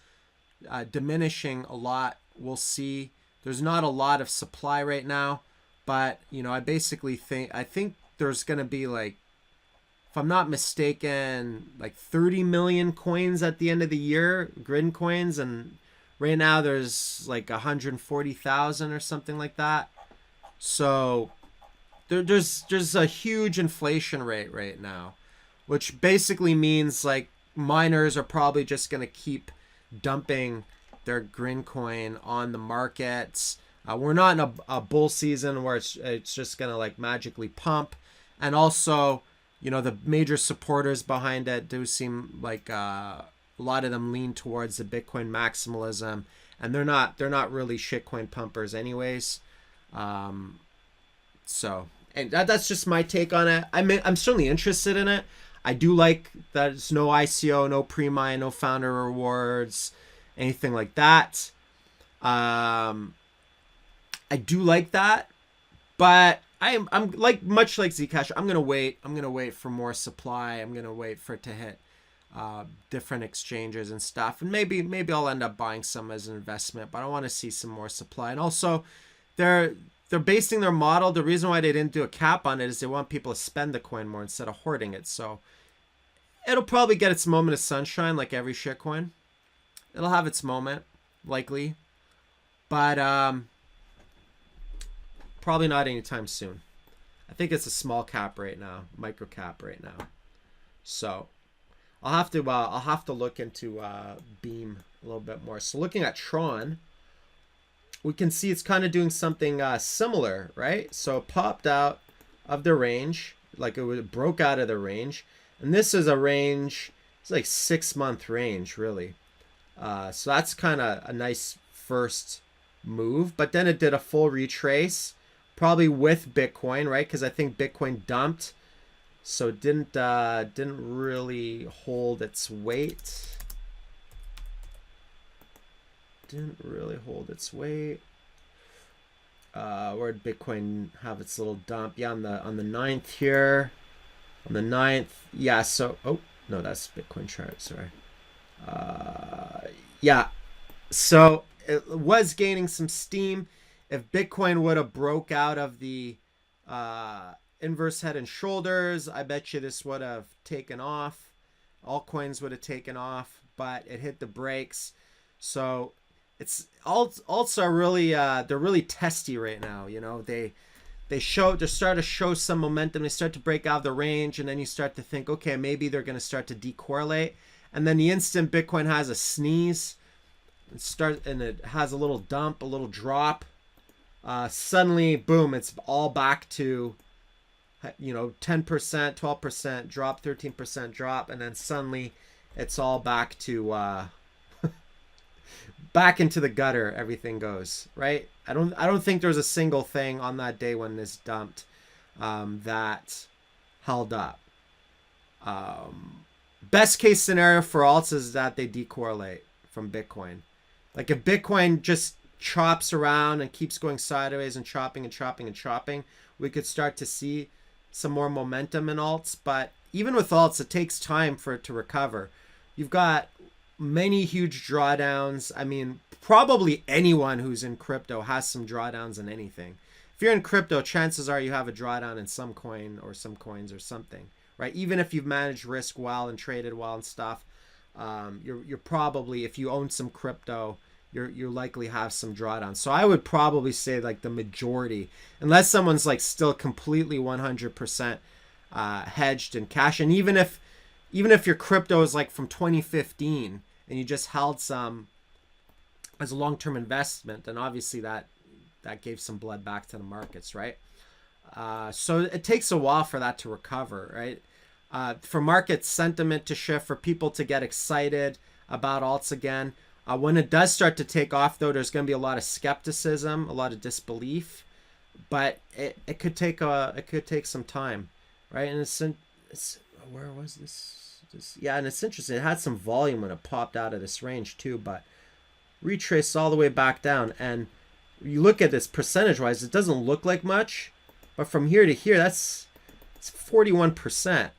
diminishing a lot. We'll see. There's not a lot of supply right now, but I basically think there's gonna be, like, if I'm not mistaken, like 30 million coins at the end of the year, Grin coins, and right now there's like 140,000 or something like that. So there's a huge inflation rate right now, which basically means like miners are probably just going to keep dumping their Grin coin on the markets. We're not in a bull season where it's just going to like magically pump. And also, the major supporters behind it do seem like a lot of them lean towards the Bitcoin maximalism, and they're not really shitcoin pumpers anyways. So, and that's just my take on it. I'm certainly interested in it. I do like that it's no ICO, no pre-mine, no founder rewards, anything like that. I do like that, but I'm like, much like Zcash, I'm gonna wait for more supply. I'm gonna wait for it to hit different exchanges and stuff, and maybe I'll end up buying some as an investment, but I want to see some more supply. And also, they're basing their model. The reason why they didn't do a cap on it is they want people to spend the coin more instead of hoarding it. So it'll probably get its moment of sunshine like every shitcoin. It'll have its moment, likely, but probably not anytime soon. I think it's a small cap right now, micro cap right now. So I'll have to look into Beam a little bit more. So looking at Tron, we can see it's kind of doing something similar, right? So it popped out of the range, like it broke out of the range, and this is a range. It's like 6-month range, really. So that's kind of a nice first move, but then it did a full retrace, probably with Bitcoin, right? Because I think Bitcoin dumped So it didn't really hold its weight. Didn't really hold its weight. Where did Bitcoin have its little dump? Yeah, on the ninth here. On the ninth, yeah. So, oh no, that's Bitcoin chart. Sorry. Yeah. So it was gaining some steam. If Bitcoin would have broke out of the inverse head and shoulders, I bet you this would have taken off. Altcoins would have taken off, but it hit the brakes. So it's alts are really they're really testy right now. You know, they start to show some momentum. They start to break out of the range, and then you start to think, okay, maybe they're going to start to decorrelate. And then the instant Bitcoin has a sneeze, and it has a little dump, a little drop, suddenly, boom, it's all back to 10%, 12% drop, 13% drop, and then suddenly it's all back to back into the gutter. Everything goes right. I don't think there's a single thing on that day when this dumped that held up. Best case scenario for alts is that they decorrelate from Bitcoin. Like if Bitcoin just chops around and keeps going sideways and chopping and chopping and chopping, we could start to see some more momentum in alts. But even with alts, it takes time for it to recover. You've got many huge drawdowns. I mean, probably anyone who's in crypto has some drawdowns in anything. If you're in crypto, chances are you have a drawdown in some coin or some coins or something, right? Even if you've managed risk well and traded well and stuff, you're probably, if you own some crypto, you're likely have some drawdowns. So I would probably say like the majority, unless someone's like still completely 100% hedged in cash. And even if your crypto is like from 2015 and you just held some as a long-term investment, then obviously that gave some blood back to the markets, right? So it takes a while for that to recover, right? For market sentiment to shift, for people to get excited about alts again. When it does start to take off, though, there's going to be a lot of skepticism, a lot of disbelief, but it could take some time, right? And it's where was this? Yeah, and it's interesting. It had some volume when it popped out of this range too, but retraced all the way back down. And you look at this percentage-wise, it doesn't look like much, but from here to here, it's 41%,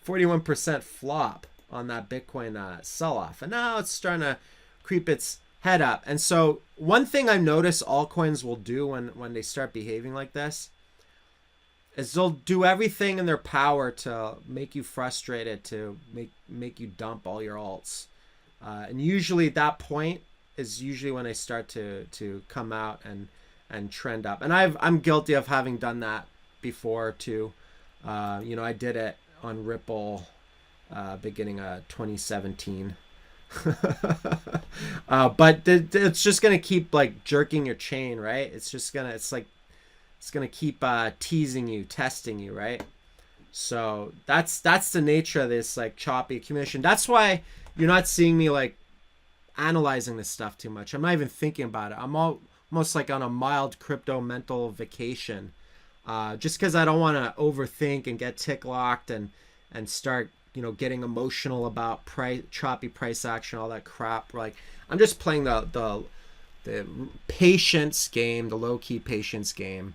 41% flop on that Bitcoin sell-off, and now it's starting to creep its head up. And so one thing I notice altcoins will do when they start behaving like this is they'll do everything in their power to make you frustrated, to make you dump all your alts, and usually at that point is usually when they start to come out and trend up. And I'm guilty of having done that before too. I did it on Ripple beginning of 2017. But it's just gonna keep like jerking your chain, right? It's gonna keep teasing you, testing you, right? So that's the nature of this like choppy accumulation. That's why you're not seeing me like analyzing this stuff too much. I'm not even thinking about it. I'm almost like on a mild crypto mental vacation, just because I don't want to overthink and get tick locked and start getting emotional about choppy price action, all that crap. Like I'm just playing the patience game, the low key patience game.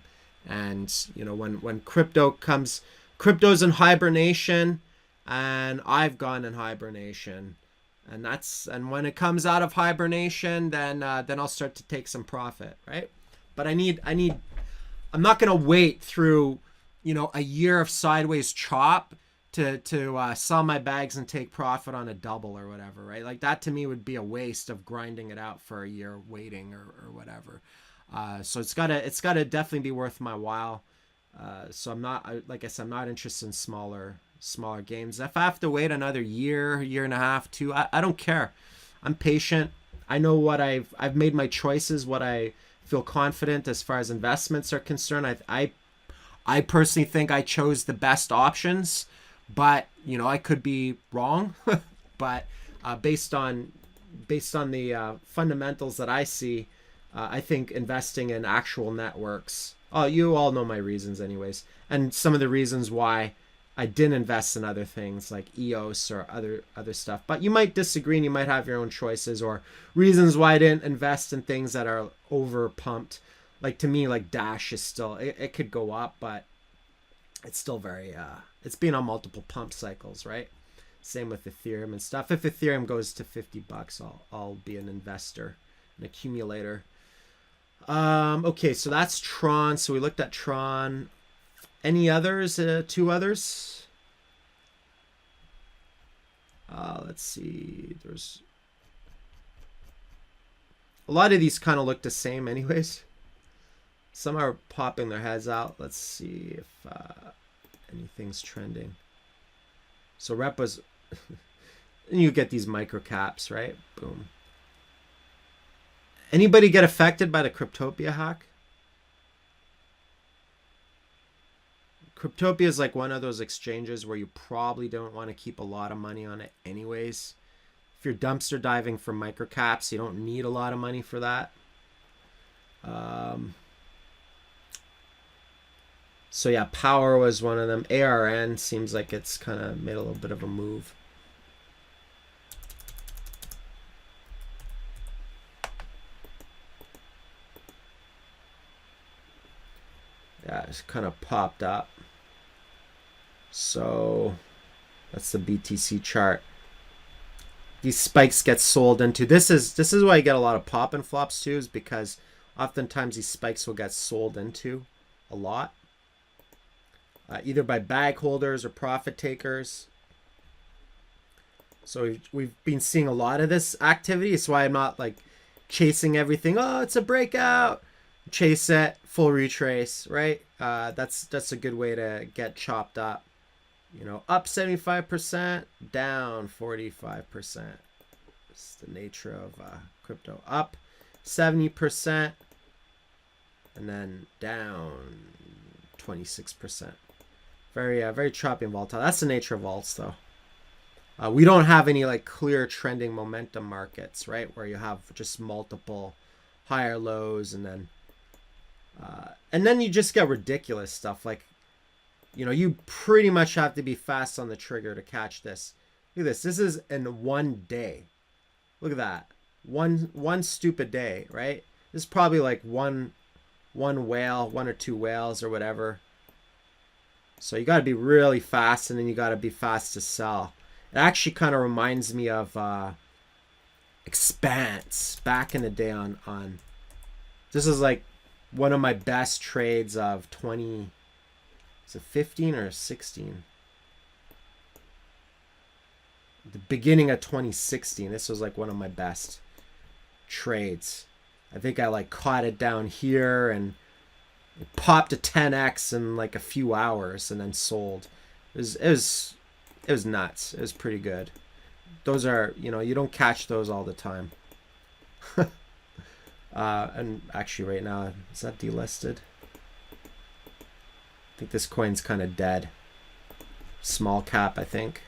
And when crypto's in hibernation, and I've gone in hibernation, and when it comes out of hibernation, then I'll start to take some profit, right? But I'm not gonna wait through a year of sideways chop to sell my bags and take profit on a double or whatever, right? Like that to me would be a waste of grinding it out for a year waiting or whatever. So it's gotta definitely be worth my while. So I'm not, like I said, I'm not interested in smaller games. If I have to wait another year and a half, 2, I don't care. I'm patient. I know what I've made my choices, what I feel confident as far as investments are concerned. I personally think I chose the best options, but I could be wrong. But based on the fundamentals that I see, I think investing in actual networks Oh, you all know my reasons, anyways, and some of the reasons why I didn't invest in other things like EOS or other stuff. But you might disagree, and you might have your own choices or reasons why I didn't invest in things that are over pumped. Like to me, like Dash is still it could go up, but it's still very it's been on multiple pump cycles, right? Same with Ethereum and stuff. If Ethereum goes to $50, I'll be an investor, an accumulator. Okay, so that's Tron. So we looked at Tron. Any others? Two others. Let's see. There's a lot of these kind of look the same, anyways. Some are popping their heads out. Let's see if anything's trending. So Repa's, and you get these micro caps, right? Boom. Anybody get affected by the Cryptopia hack? Cryptopia is like one of those exchanges where you probably don't want to keep a lot of money on it anyways. If you're dumpster diving for microcaps, you don't need a lot of money for that. So yeah, Power was one of them. ARN seems like it's kind of made a little bit of a move. Yeah, it's kind of popped up. So that's the BTC chart. These spikes get sold into. This is why you get a lot of pop and flops too, is because oftentimes these spikes will get sold into a lot. Either by bag holders or profit takers. So we've been seeing a lot of this activity. That's why I'm not like chasing everything. Oh, it's a breakout. Chase it, full retrace, right? That's a good way to get chopped up. You know, up 75%, down 45%. It's the nature of crypto. Up 70%, and then down 26%. Very choppy and volatile. That's the nature of alts, though. We don't have any like clear trending momentum markets, right? Where you have just multiple higher lows and then you just get ridiculous stuff. Like, you know, you pretty much have to be fast on the trigger to catch this. Look at this. This is in one day. Look at that. One stupid day, right? This is probably like one whale, one or two whales or whatever. So you got to be really fast, and then you got to be fast to sell. It actually kind of reminds me of Expanse back in the day on this is like one of my best trades of 15 or 16? The beginning of 2016. This was like one of my best trades. I think I like caught it down here and it popped to 10x in like a few hours and then sold. It was nuts. It was pretty good. Those are, you know, you don't catch those all the time. And actually right now, is that delisted? I think this coin's kind of dead. Small cap, I think.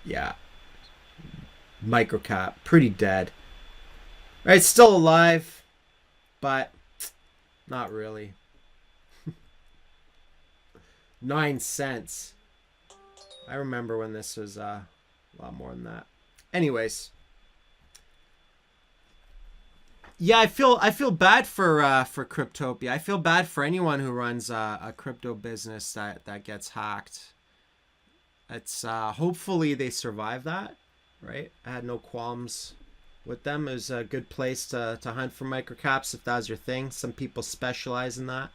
Yeah. Micro cap, pretty dead. Right, still alive, but not really. 9 cents. I remember when this was a lot more than that. Anyways. Yeah, I feel bad for Cryptopia. I feel bad for anyone who runs a crypto business that gets hacked. It's hopefully they survive that, right? I had no qualms with them. It was a good place to hunt for microcaps if that's your thing. Some people specialize in that.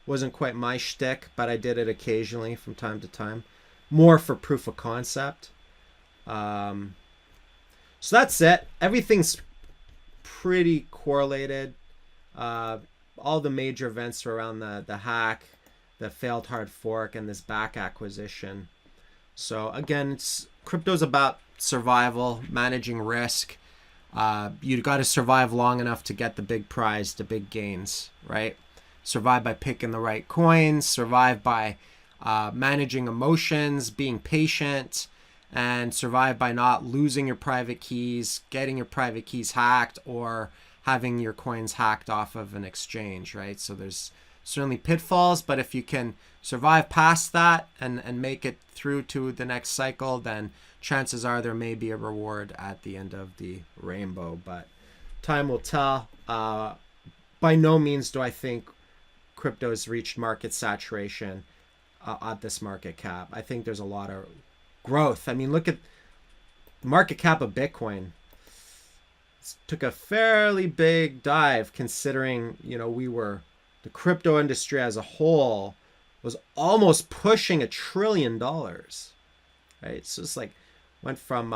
Wasn't quite my shtick, but I did it occasionally from time to time. More for proof of concept. So that's it. Everything's pretty correlated. All the major events are around the hack, the failed hard fork, and this back acquisition. So again, crypto's about survival, managing risk. You got to survive long enough to get the big prize, the big gains, right? Survive by picking the right coins, survive by managing emotions, being patient, and survive by not losing your private keys, getting your private keys hacked, or having your coins hacked off of an exchange, right? So there's certainly pitfalls, but if you can survive past that and make it through to the next cycle, then chances are there may be a reward at the end of the rainbow. But time will tell. By no means do I think crypto has reached market saturation at this market cap. I think there's a lot of growth. I mean, look at the market cap of Bitcoin. It took a fairly big dive considering, the crypto industry as a whole was almost pushing $1 trillion, right? So it's like went from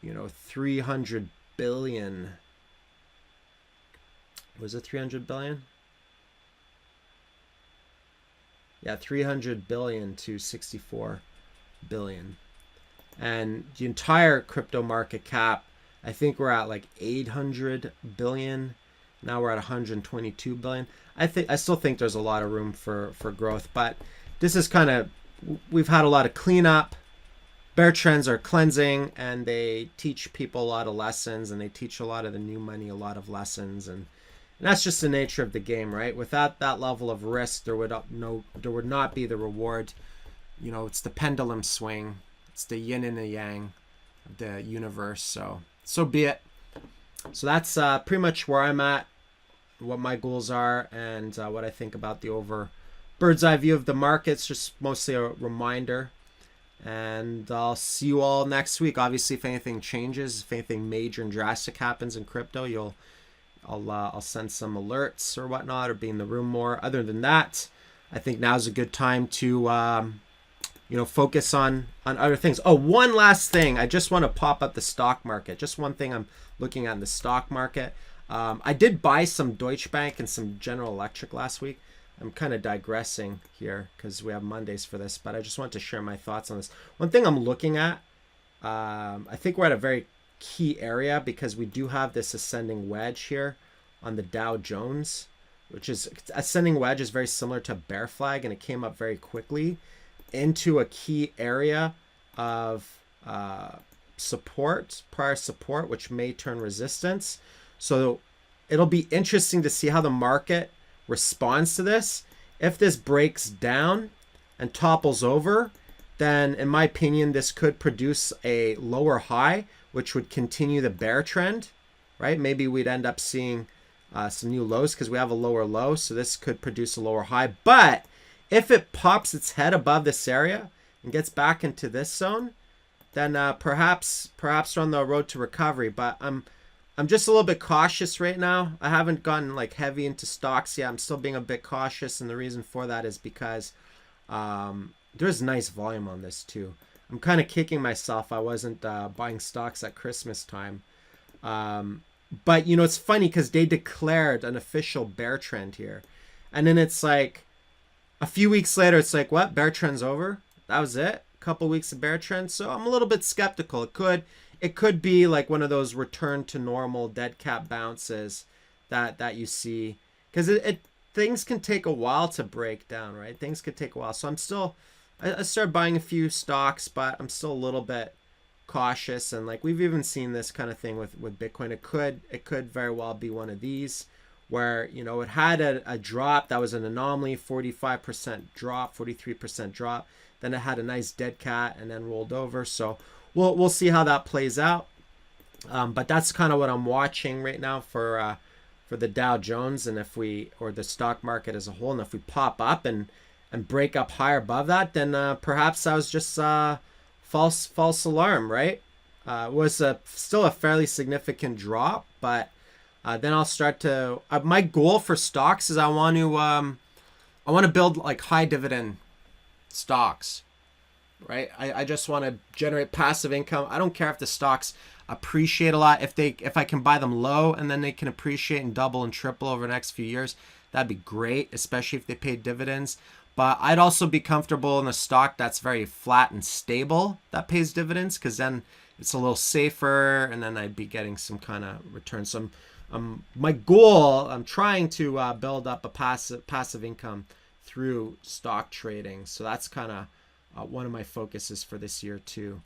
300 billion. Was it 300 billion? Yeah, 300 billion to 64 billion. And the entire crypto market cap, I think we're at like 800 billion. Now we're at 122 billion. I still think there's a lot of room for growth, but this is we've had a lot of cleanup. Bear trends are cleansing, and they teach people a lot of lessons, and they teach a lot of the new money a lot of lessons, and that's just the nature of the game, right? Without that level of risk, there would not be the reward. It's the pendulum swing. It's the yin and the yang of the universe. So be it. So that's pretty much where I'm at, what my goals are, and what I think about the bird's eye view of the markets. Just mostly a reminder. And I'll see you all next week. Obviously, if anything changes, if anything major and drastic happens in crypto, I'll send some alerts or whatnot, or be in the room more. Other than that, I think now's a good time to focus on other things. Oh, one last thing. I just want to pop up the stock market. Just one thing I'm looking at in the stock market. I did buy some Deutsche Bank and some General Electric last week. I'm kind of digressing here because we have Mondays for this, but I just want to share my thoughts on this. One thing I'm looking at, I think we're at a very key area because we do have this ascending wedge here on the Dow Jones, which is ascending wedge is very similar to a bear flag, and it came up very quickly into a key area of prior support, which may turn resistance. So it'll be interesting to see how the market responds to this. If this breaks down and topples over, then in my opinion, this could produce a lower high, which would continue the bear trend, right? Maybe we'd end up seeing some new lows because we have a lower low. So this could produce a lower high. But if it pops its head above this area and gets back into this zone, then perhaps we're on the road to recovery. But I'm just a little bit cautious right now. I haven't gotten like heavy into stocks yet. I'm still being a bit cautious, and the reason for that is because there's nice volume on this too. I'm kind of kicking myself I wasn't buying stocks at Christmas time. But it's funny because they declared an official bear trend here, and then it's like a few weeks later, it's like, what? Bear trend's over? That was it? A couple weeks of bear trend. So I'm a little bit skeptical. It could be like one of those return to normal dead cat bounces that you see, because things can take a while to break down, right? Things could take a while. So I started buying a few stocks, but I'm still a little bit cautious. And like we've even seen this kind of thing with Bitcoin. It could very well be one of these where it had a drop that was an anomaly, 45% drop, 43% drop. Then it had a nice dead cat and then rolled over. So we'll see how that plays out. But that's kind of what I'm watching right now for the Dow Jones, and or the stock market as a whole. And if we pop up and break up higher above that, then perhaps that was just false alarm, right? It was still a fairly significant drop, but then I'll start to. My goal for stocks is I want to build like high dividend stocks, right? I just want to generate passive income. I don't care if the stocks appreciate a lot. If I can buy them low and then they can appreciate and double and triple over the next few years, that'd be great, especially if they pay dividends. But I'd also be comfortable in a stock that's very flat and stable that pays dividends, because then it's a little safer, and then I'd be getting some kind of return. So my goal, I'm trying to build up a passive income through stock trading. So that's kind of one of my focuses for this year too.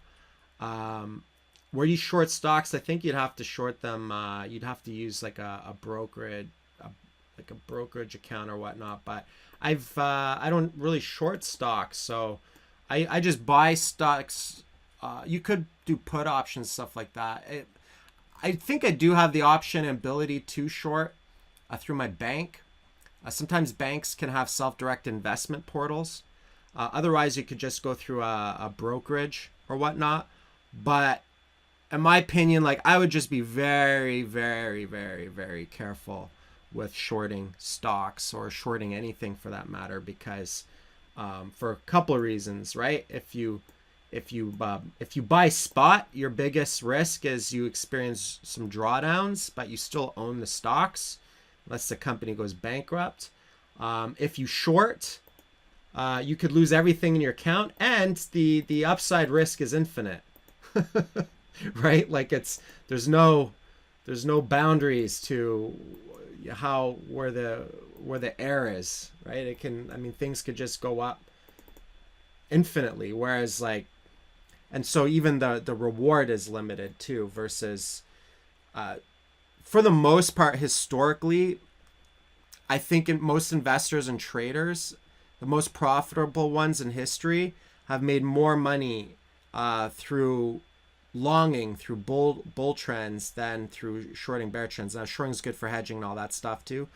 where you short stocks, I think you'd have to short them. You'd have to use like a brokerage, like a brokerage account or whatnot. But I don't really short stocks, so I just buy stocks. You could do put options, stuff like that. I think I do have the option and ability to short through my bank. Sometimes banks can have self-direct investment portals. Otherwise, you could just go through a brokerage or whatnot. But in my opinion, like I would just be very, very, very, very careful with shorting stocks or shorting anything for that matter, because for a couple of reasons, right? If you buy spot, your biggest risk is you experience some drawdowns, but you still own the stocks unless the company goes bankrupt. If you short, you could lose everything in your account, and the upside risk is infinite. Right? Like there's no boundaries to where the air is, right? Things could just go up infinitely, whereas like, and so even the reward is limited too, versus for the most part historically, I think most investors and traders, the most profitable ones in history, have made more money through longing through bull trends than through shorting bear trends. Now shorting is good for hedging and all that stuff too,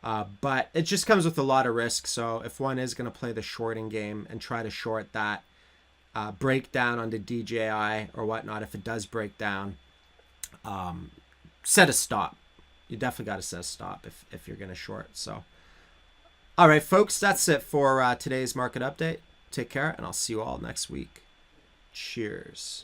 but it just comes with a lot of risk. So if one is going to play the shorting game and try to short that breakdown on the DJI or whatnot, if it does break down, set a stop. You definitely got to set a stop if you're going to short. So all right, folks, that's it for today's market update. Take care, and I'll see you all next week. Cheers.